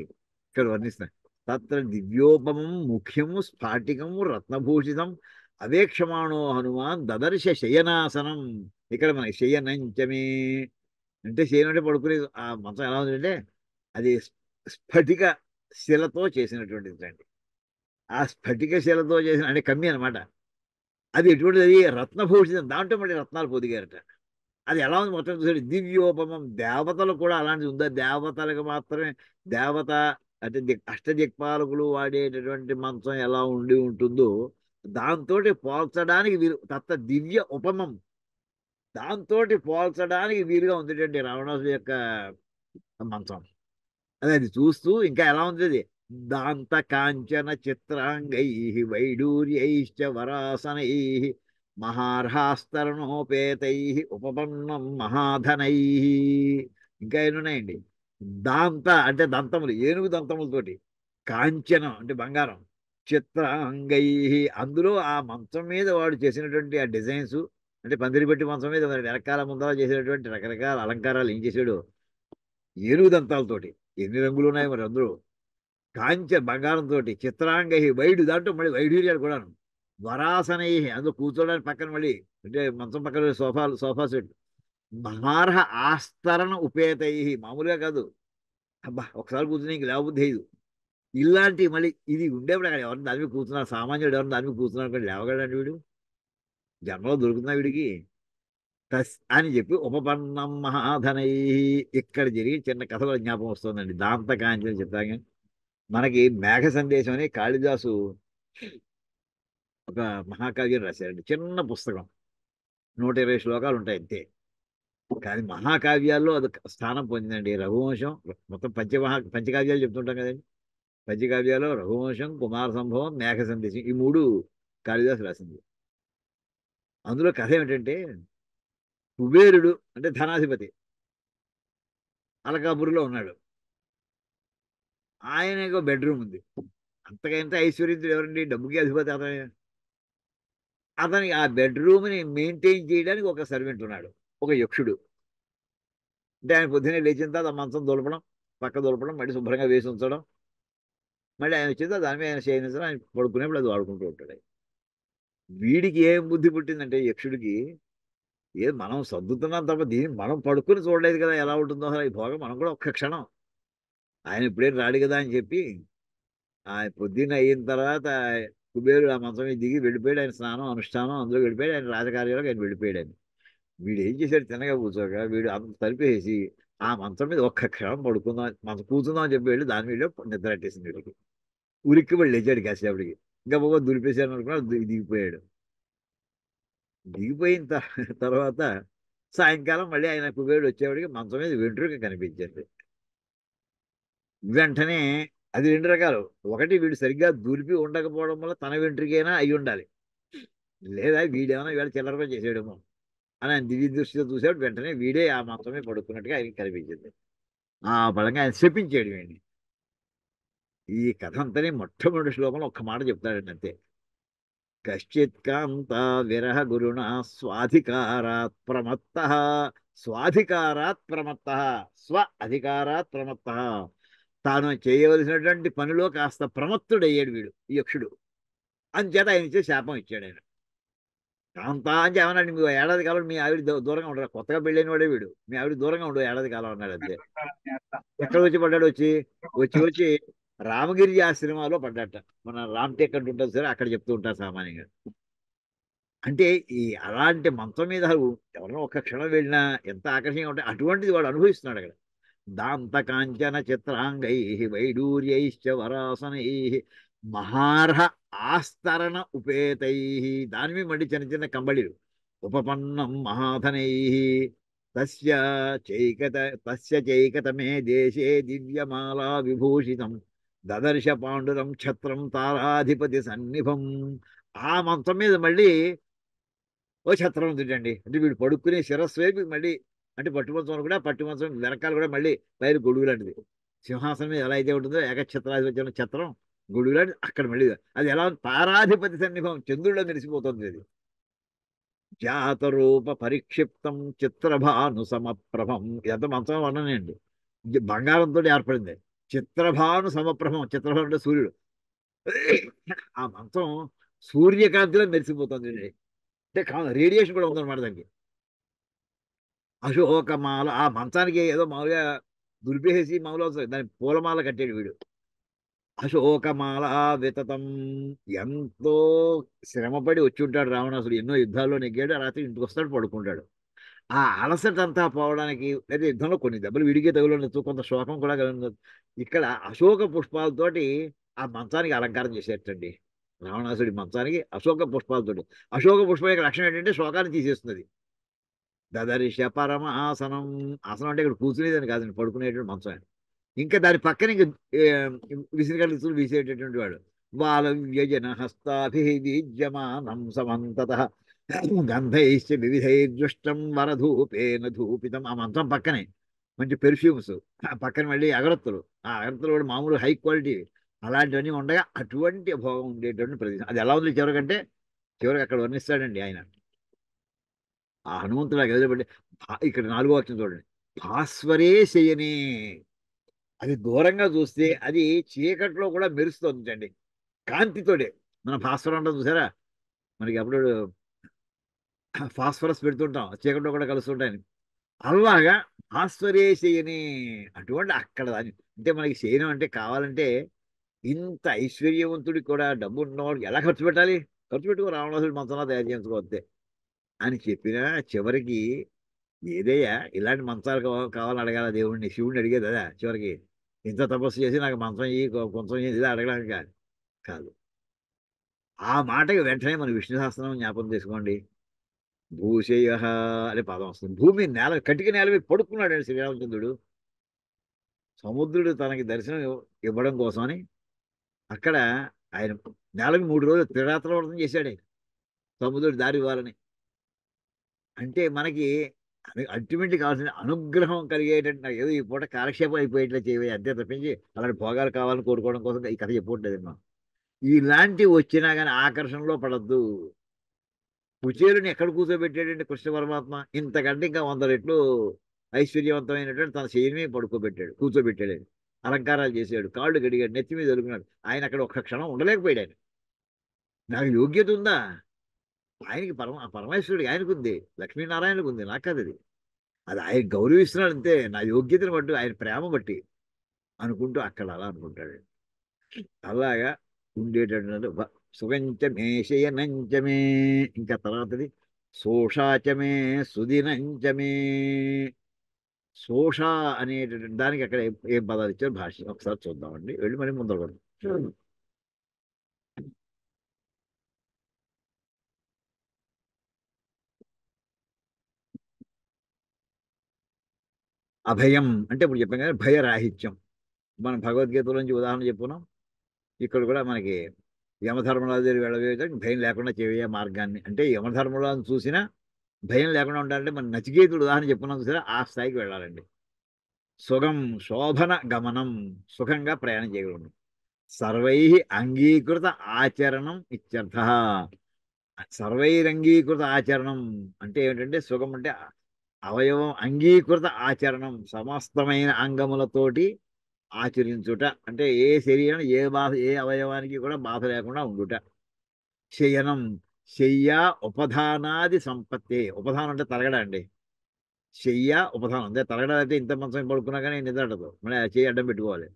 ఇక్కడ వర్ణిస్తాను. తత్ర దివ్యోపమం ముఖ్యము స్ఫాటికము రత్నభూషితం అవేక్షమాణో హనుమాన్ దదర్శ శయనాసనం. ఇక్కడ మనకి శయనంచమే అంటే శయనం అంటే పడుకునే ఆ మంచం ఎలా ఉందంటే అది స్ఫటిక శిలతో చేసినటువంటిది అండి. ఆ స్ఫటిక శిలతో చేసిన అంటే కమ్మి అనమాట. అది ఎటువంటిది? అది రత్నభూషితం. దాంట్లో మళ్ళీ రత్నాలు పొదిగారట. అది ఎలా ఉంది మొత్తం చూసాడు. దివ్యోపమం. దేవతలు కూడా అలాంటిది ఉందా? దేవతలకు మాత్రమే దేవత అంటే అష్టదిక్పాలకులు వాడేటటువంటి మంచం ఎలా ఉండి ఉంటుందో దాంతో పోల్చడానికి వీలు. దివ్య ఉపమం. దాంతో పోల్చడానికి వీలుగా ఉంది రావణాసుడి యొక్క మంచం. అది చూస్తూ ఇంకా ఎలా ఉంది అది. దాంత కాంచన చిత్రాంగై వైడూర్యైశ్చ వరాసనై మహార్హాస్తరణోపేతై ఉపపన్నం మహాధనై. ఇంకా ఏమున్నాయండి. దాంత అంటే దంతములు, ఏనుగు దంతములతోటి. కాంచనం అంటే బంగారం. చిత్రాంగై అందులో ఆ మంచం మీద వాడు చేసినటువంటి ఆ డిజైన్స్ అంటే పందిరి పెట్టి మంచం మీద మరి వెనకాల ముందర చేసినటువంటి రకరకాల అలంకారాలు ఏం చేశాడు. ఏనుగు దంతాలతోటి. ఎన్ని రంగులు ఉన్నాయి మరి అందులో. బంగారంతో చిత్రాంగై వైడు దాంట్లో మళ్ళీ వైడూర్యాలు కూడాను. వరాసనై అందులో కూర్చోడానికి పక్కన మళ్ళీ అంటే మంచం పక్కన సోఫా సెట్. మహార్హ ఆస్తరణ ఉపేతై మామూలుగా కాదు. అబ్బా ఒకసారి కూర్చుని ఇంక లేవబుద్ధి అయ్యదు. ఇలాంటి మళ్ళీ ఇది ఉండేప్పుడు అక్కడ ఎవరిని దాని మీద కూర్చున్నారు. సామాన్యుడు ఎవరిని దాని మీద కూర్చున్నారు కానీ లేవగలండి వీడు. జన్మలో దొరుకుతున్నా వీడికి. అని చెప్పి ఉపపన్నం మహాధనై. ఇక్కడ జరిగి చిన్న కథ కూడా జ్ఞాపకం వస్తుందండి. దాంత కాంచిన చిత్రాంగం. మనకి మేఘ సందేశం అని కాళిదాసు ఒక మహాకావ్యం రాశారండి. చిన్న పుస్తకం 120 శ్లోకాలు ఉంటాయి అంతే. కానీ మహాకావ్యాల్లో అది స్థానం పొందిందండి. రఘువంశం మొత్తం పంచకావ్యాలు చెప్తుంటాం కదండి. పంచకావ్యాల్లో రఘువంశం, కుమార సంభవం, మేఘ సందేశం ఈ 3 కాళిదాసు రాసింది. అందులో కథ ఏమిటంటే కుబేరుడు అంటే ధనాధిపతి అలకాపురిలో ఉన్నాడు. ఆయనకు బెడ్రూమ్ ఉంది. అంతకంటే ఐశ్వర్యంతుడు ఎవరండి? డబ్బుకి అధిపతి అతని. అతనికి ఆ బెడ్రూమ్ని మెయింటైన్ చేయడానికి ఒక సర్వెంట్ ఉన్నాడు, ఒక యక్షుడు. అంటే ఆయన పొద్దున్నే లేచిన తర్వాత ఆ మంచం దొలపడం, పక్క దొలపడం, మళ్ళీ శుభ్రంగా వేసి ఉంచడం, మళ్ళీ ఆయన వచ్చిన తర్వాత దాని మీద ఆయన చేయనిసడం, ఆయన పడుకునేప్పుడు అది వాడుకుంటూ ఉంటాడు. వీడికి ఏం బుద్ధి పుట్టిందంటే యక్షుడికి, మనం సర్దుతున్నాం తప్ప దీన్ని మనం పడుకుని చూడలేదు కదా ఎలా ఉంటుందో అసలు ఈ భోగం. మనం కూడా ఒక్క క్షణం ఆయన ఇప్పుడేం రాడు కదా అని చెప్పి ఆయన పొద్దున్న అయిన తర్వాత కుబేరుడు ఆ మంచం మీద దిగి వెళ్ళిపోయాడు. ఆయన స్నానం అనుష్ఠానం అందులో వెళ్ళిపోయాడు. ఆయన రాజకార్యాలకు ఆయన వెళ్ళిపోయాడు. ఆయన వీడు ఏం చేశాడు? తినగా కూర్చోక వీడు అంత తలిపేసి ఆ మంచం మీద ఒక్క క్షణం పడుకుందాం, మంచం కూర్చుందాం అని చెప్పి వెళ్ళి దాని మీద నిద్ర పెట్టేసింది వీడికి. ఉరికి వాళ్ళు లేచాడు కాసేపటికి. ఇంకా బాబా దులిపేశాను అనుకున్నా దిగిపోయాడు. దిగిపోయిన తర్వాత సాయంకాలం మళ్ళీ ఆయన కుబేరుడు వచ్చేవాడికి మంచం మీద వెంట్రుక కనిపించింది. వెంటనే అది 2 రకాలు. ఒకటి వీడు సరిగ్గా దులిపి ఉండకపోవడం వల్ల తన వెంట్రుకైనా అయి ఉండాలి, లేదా వీడేమైనా వీళ్ళ చిల్లర పని చేసాడేమో అని ఆయన దివ్య దృష్టితో చూసాడు. వెంటనే వీడే ఆ మంచమే పడుకున్నట్టుగా ఆయనకి కనిపించింది. ఆ బలంగా ఆయన శపించాడు వీడిని. ఈ కథ అంతనే మొట్టమొదటి శ్లోకంలో ఒక్క మాట చెప్తాడండి అంతే. కశ్చిత్ కాంత విరహ గురుణ స్వాధికారాత్ ప్రమత్త, స్వాధికారాత్ ప్రమత్త, స్వ అధికారాత్ ప్రమత్త. తాను చేయవలసినటువంటి పనిలో కాస్త ప్రమత్తుడయ్యాడు వీడు, ఈ యక్షుడు. అంచేత ఆయన ఇచ్చే శాపం ఇచ్చాడు ఆయన. కాంత అని ఏమన్నాడు, మీ ఏడాది కాలం మీ ఆవిడ దూరంగా ఉండరు, కొత్తగా పెళ్ళైన వాడే వీడు, మీ ఆవిడ దూరంగా ఉండు ఏడాది కాలం అన్నాడు అంతే. ఎక్కడ వచ్చి పడ్డాడు? వచ్చి వచ్చి వచ్చి రామగిరి ఆశ్రమాలో పడ్డాట. మన రామ్ టేక్ అంటూ ఉంటుంది సరే, అక్కడ చెప్తూ ఉంటారు సామాన్యంగా. అంటే ఈ అలాంటి మంచం మీద ఎవరో ఒక్క క్షణం వెళ్ళినా ఎంత ఆకర్షణీయంగా ఉంటాయి, అటువంటిది వాడు అనుభవిస్తున్నాడు అక్కడ. దాంత కాంచన చిత్రాంగై వైడూర్యైశ్చ వరాసనై మహార్హ ఆస్తరణ ఉపేతై. దాని మీద మళ్ళీ చిన్న చిన్న కంబళిలు. ఉపపన్నం మహాధనై తస్య చైకత తస్య చైకతమే దేశే దివ్యమాలా విభూషితం దదర్శ పాండురం ఛత్రం తారాధిపతి సన్నిభం. ఆ మంచం మీద మళ్ళీ ఓ ఛత్రం ఉందండి. అంటే వీడు పడుకునే శిరస్సు వైపు మళ్ళీ, అంటే పట్టుమంచం కూడా, పట్టుమంచం వెనకాల కూడా మళ్ళీ పైన గొడుగు లాంటిది. సింహాసనం మీద ఎలా అయితే ఉంటుందో ఏకఛత్రాధిపత్యం ఛత్రం గొడుగు లాంటిది అక్కడ మళ్ళీ. అది ఎలా ఉంది? తారాధిపతి సన్నిభం, చంద్రుడిలో మెరిసిపోతుంది అది. జాతరూప పరిక్షిప్తం చిత్రభాను సమప్రభం. ఎంత మంచం వర్ణనండి. బంగారంతో ఏర్పడింది. చిత్రభాను సమప్రభం, చిత్రభాను అంటే సూర్యుడు. ఆ మంచం సూర్యకాంతిలో మెరిసిపోతుంది. అంటే రేడియేషన్ కూడా ఉందన్నమాట దానికి. అశోకమాల, ఆ మంచానికి ఏదో మామూలుగా దులిపేసి మామూలుగా దాని పూలమాల కట్టాడు వీడు. అశోకమాల వితతం. ఎంతో శ్రమపడి వచ్చి ఉంటాడు రావణాసుడు, ఎన్నో యుద్ధాల్లో నెగ్గాడు, ఆ రాత్రి ఇంటికి వస్తాడు, పడుకుంటాడు. ఆ అలసట అంతా పోవడానికి, లేదా యుద్ధంలో కొన్ని దెబ్బలు విడిగే తగులుండొచ్చు, కొంత శోకం కూడా కలిగి. ఇక్కడ అశోక పుష్పాలతోటి ఆ మంచానికి అలంకారం చేసేటండి. రావణాసుడి మంచానికి అశోక పుష్పాలతోటి. అశోక పుష్పం యొక్క లక్షణం ఏంటంటే శోకాన్ని తీసేస్తుంది. దదర్శ పరమ ఆసనం. ఆసనం అంటే ఇక్కడ కూర్చునేదని కాదండి, పడుకునేటువంటి మంచం. ఇంకా దాని పక్కన ఇంక విసిరికలు వీసేటటువంటి వాడు. బాల వ్యజన హస్తాభిమానం సమంతత గంధైశ్చ వివిధైర్దృష్టం వరధూపేన ధూపితం. ఆ మంచం పక్కనే మంచి పెర్ఫ్యూమ్స్, పక్కన మళ్ళీ అగరత్తులు. ఆ అగరత్తులు కూడా మామూలు హై క్వాలిటీ, అలాంటివన్నీ ఉండగా అటువంటి భోగం ఉండేటువంటి ప్రదేశం. అది ఎలా ఉంది చివరికంటే, చివరికి అక్కడ వర్ణిస్తాడండి ఆయన. ఆ హనుమంతుడు ఎదురుపడి, ఇక్కడ 4వ వాక్యం చూడండి. భాస్వరే శయనే. అది దూరంగా చూస్తే అది చీకట్లో కూడా మెరుస్తుందండి కాంతితోటే. మన భాస్వరం అంటే చూసారా, మనకి అప్పుడు ఫాస్ఫరస్ పెడుతుంటాం, చీకట్లో కూడా కలుస్తుంటాయని. అలాగా భాస్వరే శయనే. అటువంటి అక్కడ అంటే మనకి శయనం అంటే కావాలంటే ఇంత ఐశ్వర్యవంతుడికి కూడా, డబ్బు ఉన్నవాడికి ఎలా ఖర్చు పెట్టాలి? ఖర్చు పెట్టుకో, రావణాసుడి మంచంలో తయారు చేసుకోవద్దే అని చెప్పిన చివరికి, ఏదయ్యా ఇలాంటి మంచాలు కావాలని అడగాల దేవుడిని, శివుడిని అడిగేది అదా చివరికి? ఇంత తపస్సు చేసి నాకు మంచం ఇయ్యి, కొంచెం ఇదే అడగడానికి కాదు. కాదు. ఆ మాటకి వెంటనే మన విష్ణు సహస్రనామం జ్ఞాపకం చేసుకోండి. భూషయ అనే పదం వస్తుంది. భూమి నేల, కటిక నేల మీద పడుకున్నాడు శ్రీరామచంద్రుడు. సముద్రుడు తనకి దర్శనం ఇవ్వడం కోసమని అక్కడ ఆయన నేల మీద 3 రోజులు త్రిరాత్ర వ్రతం చేశాడు ఆయన, సముద్రుడు దారి ఇవ్వాలని. అంటే మనకి అల్టిమేట్లీ కావాల్సిన అనుగ్రహం కలిగేటట్టు, నాకు ఏదో ఈ పూట కాలక్షేపం అయిపోయేట్లా చేయవే అంతే తప్పించి అలాంటి భోగాలు కావాలని కోరుకోవడం కోసం ఈ కథ చెప్పట్లేదు మనం. ఇలాంటివి వచ్చినా కానీ ఆకర్షణలో పడద్దు. కుచేలుని ఎక్కడ కూర్చోబెట్టాడంటే కృష్ణ పరమాత్మ, ఇంతకంటే ఇంకా 100 రెట్లు ఐశ్వర్యవంతమైనటువంటి తన శరీరమే కూర్చోబెట్టాడు ఆయన. అలంకారాలు చేశాడు, కాళ్ళు గడిగాడు, నెత్తి మీద దొరుకున్నాడు. ఆయన అక్కడ ఒక్క క్షణం ఉండలేకపోయాడు ఆయన. నాకు యోగ్యత ఉందా? ఆయనకి పరమేశ్వరుడికి ఆయనకు ఉంది, లక్ష్మీనారాయణకు ఉంది, నాకు కాదు అది. అది ఆయన గౌరవిస్తున్నాడు అంతే, నా యోగ్యతను బట్టి, ఆయన ప్రేమ బట్టి అనుకుంటూ అక్కడ అలా అనుకుంటాడు. అలాగా ఉండేటటువంటి సుగంచమే శయనంచమే. ఇంకా తర్వాతది శోషాచమే సుదినంచమే. శోష అనేటటువంటి దానికి అక్కడ ఏం పదాలు ఇచ్చారు భాష ఒకసారి చూద్దామండి, వెళ్ళి మరి ముందర పడదాం. అభయం అంటే ఇప్పుడు చెప్పాం కదా, భయరాహిత్యం. మనం భగవద్గీత నుంచి ఉదాహరణ చెప్పుకున్నాం. ఇక్కడ కూడా మనకి యమధర్మరాజు దగ్గర వెళ్ళవేయడానికి భయం లేకుండా చేయే మార్గాన్ని, అంటే యమధర్మరాజు చూసినా భయం లేకుండా ఉండాలంటే మన నచికేతుడు ఉదాహరణ చెప్పుకున్నాం చూసారా, ఆ స్థాయికి వెళ్ళాలండి. సుగం శోభన గమనం, సుఖంగా ప్రయాణం చేయగలడు. సర్వై అంగీకృత ఆచరణం ఇత్యర్థ. సర్వైరంగీకృత ఆచరణం అంటే ఏమిటంటే సుఖం అంటే అవయవం అంగీకృత ఆచరణం, సమస్తమైన అంగములతోటి ఆచరించుట. అంటే ఏ శరీరం ఏ బాధ ఏ అవయవానికి కూడా బాధ లేకుండా ఉండుట. శయనం, శయ్య ఉపధానాది సంపత్తి. ఉపధానం అంటే తరగడ అండి. శయ్య ఉపధానం అంటే తరగడ అయితే ఇంత మంచం పడుకున్నా కానీ నిద్ర అడ్డదు, మళ్ళీ ఆ చెయ్యి అడ్డం పెట్టుకోవాలి.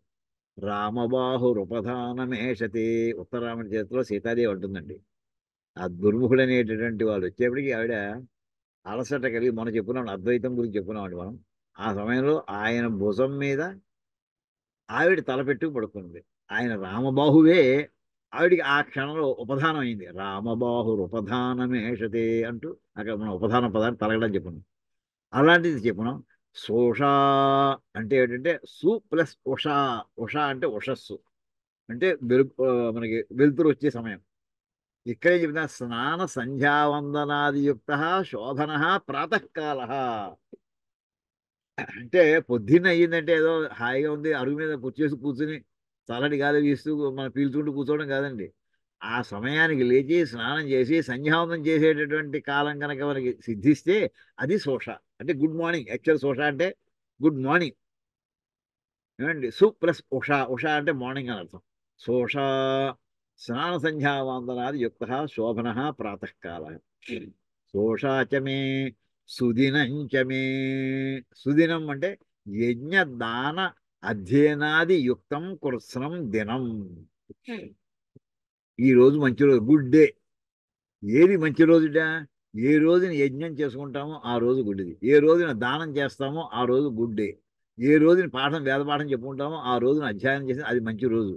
రామబాహురుపధానమేషతే. ఉత్తరామణ చేతిలో సీతాదేవి ఉంటుందండి. ఆ దుర్ముఖుడు అనేటటువంటి వాళ్ళు వచ్చేప్పటికి ఆవిడ అలసట కలిగి మనం చెప్పుకున్నాం, అద్వైతం గురించి చెప్పుకున్నామండి మనం. ఆ సమయంలో ఆయన భుజం మీద ఆవిడ తలపెట్టుకు పడుకుంది. ఆయన రామబాహువే ఆవిడికి ఆ క్షణంలో ఉపధానం అయింది. రామబాహురు ఉపధానమేషతే అంటూ అక్కడ మనం ఉపధాన పదాన్ని తలగడం చెప్పుకున్నాం. అలాంటిది చెప్పుకున్నాం. సోషా అంటే ఏంటంటే సు ప్లస్ ఉషా. ఉషా అంటే ఉషస్సు, అంటే మనకి వెలుతురు వచ్చే సమయం. ఇక్కడే చెప్తున్నా స్నాన సంధ్యావందనాదియుక్త శోభన ప్రాతకాల. అంటే పొద్దున్న అయ్యిందంటే ఏదో హాయిగా ఉంది అరుగు మీద కూర్చేసి కూర్చుని చల్లటి గాలి వీస్తూ మనం పీల్చుకుంటూ కూర్చోవడం కాదండి. ఆ సమయానికి లేచి స్నానం చేసి సంధ్యావందనం చేసేటటువంటి కాలం కనుక మనకి సిద్ధిస్తే అది శోష. అంటే గుడ్ మార్నింగ్. యాక్చువల్ శోష అంటే గుడ్ మార్నింగ్ ఏమండి. సు ప్లస్ ఉష. ఉష అంటే మార్నింగ్ అని అర్థం. శోష స్నాన సంధ్యావందనాది యుక్త శోభన ప్రాతకాల. శోషాచమే సుదినంచమే. సుదినం అంటే యజ్ఞ దాన అధ్యయనాది యుక్తం కృత్స్నం దినం. ఈ రోజు మంచి రోజు, గుడ్ డే. ఏది మంచి రోజుట? ఏ రోజున యజ్ఞం చేసుకుంటామో ఆ రోజు గుడ్డిది. ఏ రోజున దానం చేస్తామో ఆ రోజు గుడ్ డే. ఏ రోజున వేద పాఠం చెప్పుకుంటామో ఆ రోజున అధ్యయనం చేసి అది మంచి రోజు.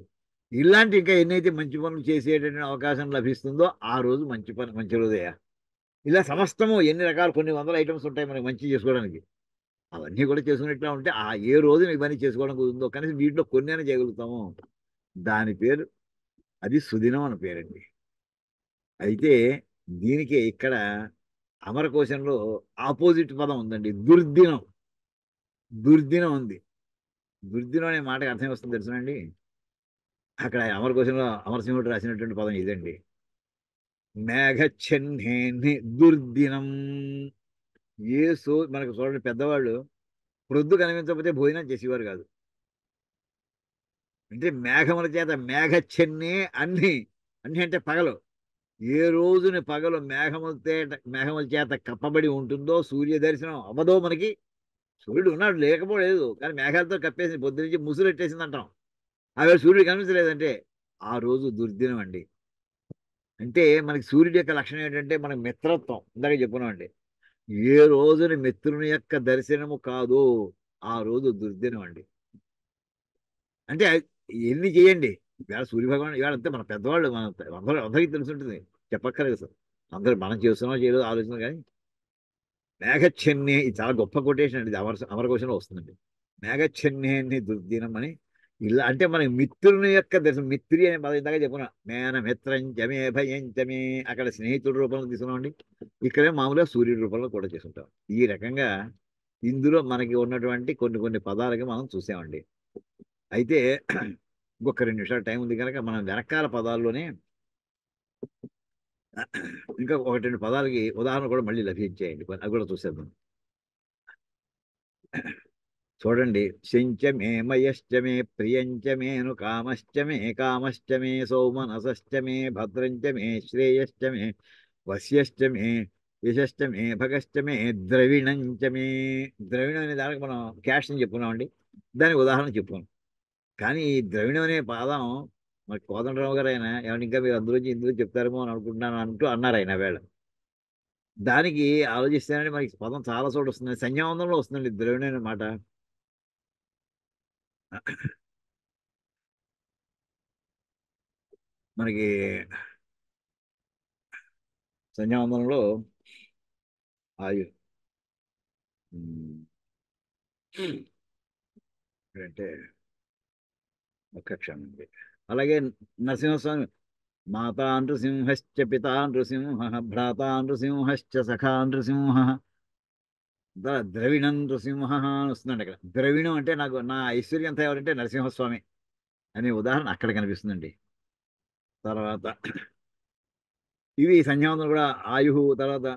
ఇలాంటి ఇంకా ఎన్నైతే మంచి పనులు చేసేటటువంటి అవకాశం లభిస్తుందో ఆ రోజు మంచి పని, మంచి రోజయ్యా. ఇలా సమస్తము ఎన్ని రకాలు కొన్ని వందల ఐటమ్స్ ఉంటాయి మనకి మంచి చేసుకోవడానికి. అవన్నీ కూడా చేసుకున్నట్లా ఉంటే ఆ ఏ రోజున ఇవన్నీ చేసుకోవడం కుదురుతుందో కనీసం వీటిలో కొన్ని అయినా చేయగలుగుతాము. దాని పేరు అది సుదినం అని పేరండి. అయితే దీనికి ఇక్కడ అమరకోశంలో ఆపోజిట్ పదం ఉందండి, దుర్దినం. దుర్దినం ఉంది. దుర్దినం అనే మాటకి అర్థం వస్తుంది తెలుసునండి. అక్కడ అమరకోశంలో అమరసింహుడు రాసినటువంటి పదం ఇదండి. మేఘచ్ఛన్నేని దుర్దినం. మనకు చూడండి, పెద్దవాళ్ళు ప్రొద్దు కనిపించకపోతే భోజనం చేసేవారు కాదు. అంటే మేఘముల చేత మేఘచ్ఛన్నే అన్ని, అన్ని అంటే పగలు. ఏ రోజుని పగలు మేఘముల చేత కప్పబడి ఉంటుందో, సూర్య దర్శనం అవ్వదో మనకి. సూర్యుడు ఉన్నాడు లేకపోలేదు, కానీ మేఘాలతో కప్పేసి పొద్దు నుంచి ముసురెట్టేసింది అంటాం. ఆవిడ సూర్యుడు కనిపించలేదంటే ఆ రోజు దుర్దినం అండి. అంటే మనకి సూర్యుడి యొక్క లక్షణం ఏంటంటే మనకి మిత్రత్వం, ఇందాక చెప్పుకున్నామండి. ఏ రోజున మిత్రుని యొక్క దర్శనము కాదు ఆ రోజు దుర్దినం అండి. అంటే ఎన్ని చేయండి. ఇవాళ సూర్యభగవాన్ ఇవాళ అంతే, మన పెద్దవాళ్ళు మన అందరికీ తెలుసుంటుంది, చెప్పక్కర్లేదు సార్. అందరూ మనం చేస్తున్నాం చేయలేదు ఆలోచన. కానీ మేఘచ్ఛన్నే, ఇది చాలా గొప్ప కొటేషన్ అండి. ఇది అమరకోశంలో వస్తుందండి. మేఘచ్ఛన్నే దుర్దినం అని. ఇలా అంటే మనకి మిత్రుని యొక్క దర్శనం. మిత్రి అనే పదం ఇందాక చెప్పుకున్నా. మేన మిత్రంచమే భయంచమే. అక్కడ స్నేహితుడి రూపంలో తీసుకున్నామండి. ఇక్కడే మామూలుగా సూర్యుడి రూపంలో కూడా చేసుకుంటాం. ఈ రకంగా ఇందులో మనకి ఉన్నటువంటి కొన్ని కొన్ని పదాలకి మనం చూసామండి. అయితే ఇంకొక 2 నిమిషాలు టైం ఉంది కనుక మనం వెనకాల పదాల్లోనే ఇంకా 1-2 పదాలకి ఉదాహరణ కూడా మళ్ళీ లభించాయండి. అది కూడా చూసేద్దాం. చూడండి. శంచమే మయశ్చమే ప్రియంచమేను కామశ్చమే కామశ్చమే సౌమనసశ్చమే భద్రంచమే శ్రేయశ్చమే వశ్యశ్చమే యశశ్చమే భగశ్చమే ద్రవిణంచమే. ద్రవిణం అనే దానికి మనం క్యాష్ అని చెప్పుకున్నామండి. దానికి ఉదాహరణ చెప్పుకున్నాం. కానీ ఈ ద్రవిణం అనే పదం మరి కోదండరావు గారు ఆయన ఏమన్నా ఇంకా మీరు అందులోంచి ఇందులో చెప్తారేమో అని అనుకుంటున్నాను అంటూ అన్నారు ఆయన వేళ. దానికి ఆలోచిస్తేనండి మనకి పదం చాలా చోట వస్తుంది. సంధ్యావందనంలో వస్తుందండి ద్రవిణం అనే మాట. మనకి సంధ్యావందనంలో ఆయు అంటే ఒక్క క్షణం అండి. అలాగే నరసింహస్వామి మాతా నృసింహశ్చ పితా నృసింహ భ్రాతా నృసింహశ్చ సఖా నృసింహ ద్రవిణం నృసింహ అని వస్తుందండి అక్కడ. ద్రవిణం అంటే నాకు నా ఐశ్వర్యం అంతా ఎవరంటే నరసింహస్వామి అనే ఉదాహరణ అక్కడ కనిపిస్తుందండి. తర్వాత ఇవి సంధ్యావందనం కూడా ఆయు, తర్వాత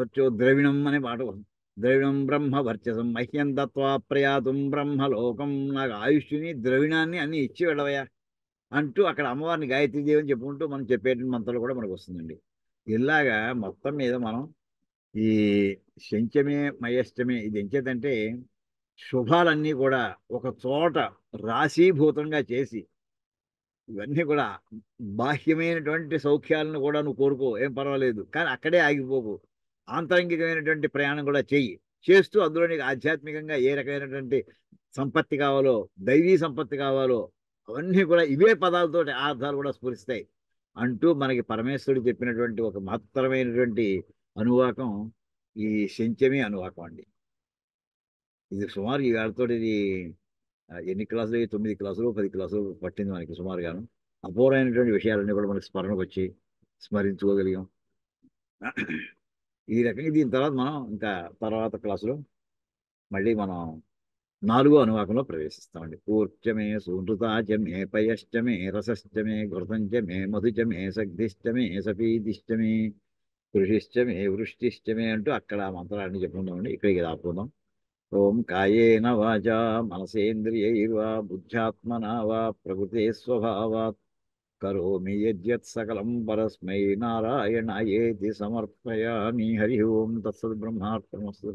వచ్చో ద్రవిణం అనే పాట వస్తుంది. ద్రవిణం బ్రహ్మ వర్చసం మహ్యం దత్వా ప్రయాతుం బ్రహ్మలోకం, నాకు ఆయుష్ని ద్రవిణాన్ని అన్ని ఇచ్చి వెళ్ళవయ్యా అంటూ అక్కడ అమ్మవారిని గాయత్రీదేవి అని చెప్పుకుంటూ మనం చెప్పేటువంటి మంత్రాలు కూడా మనకు వస్తుందండి. ఇలాగా మొత్తం మీద మనం ఈ శంచమే మయష్టమే ఇది ఎంచేతంటే శుభాలన్నీ కూడా ఒక చోట రాశీభూతంగా చేసి, ఇవన్నీ కూడా బాహ్యమైనటువంటి సౌఖ్యాలను కూడా నువ్వు కోరుకో, ఏం పర్వాలేదు, కానీ అక్కడే ఆగిపోకు. ఆంతరంగికమైనటువంటి ప్రయాణం కూడా చెయ్యి. చేస్తూ అందులో నీకు ఆధ్యాత్మికంగా ఏ రకమైనటువంటి సంపత్తి కావాలో, దైవీ సంపత్తి కావాలో, అవన్నీ కూడా ఇవే పదాలతో ఆ అర్థాలు కూడా స్ఫురిస్తాయి అంటూ మనకి పరమేశ్వరుడు చెప్పినటువంటి ఒక మహత్తరమైనటువంటి అనువాకం ఈ శంచమి అనువాకం అండి. ఇది సుమారు ఈ వేళతో ఇది ఎన్ని క్లాసులు, 9 క్లాసులు 10 క్లాసులు పట్టింది మనకి సుమారుగాను. అపూర్వమైనటువంటి విషయాలన్నీ కూడా మనకి స్మరణకు వచ్చి స్మరించుకోగలిగాం. ఈ రకంగా దీని తర్వాత మనం ఇంకా తర్వాత క్లాసులో మళ్ళీ మనం 4వ అనువాకంలో ప్రవేశిస్తామండి. కూర్చమే సూనృతాచమే పయశ్చమే రసశ్చమే ఘృతంచమే మధుచమే సగ్ధిశ్చమే సపీతిశ్చమే కృషిశ్చమే వృష్టిశ్చమే అంటూ అక్కడ ఆ మంత్రాన్ని చెప్పుకుందామండి. ఇక్కడికి ఆపుకుందాం. ఓం కాయేన వాచా మనసేంద్రియైర్వా బుద్ధ్యాత్మనా వా ప్రకృతే స్వభావాత్ కరోమి యద్యత్ సకలం పరస్మై నారాయణాయేతి సమర్పయామి. హరి ఓం తత్సద్. బ్రహ్మార్పణమస్తు.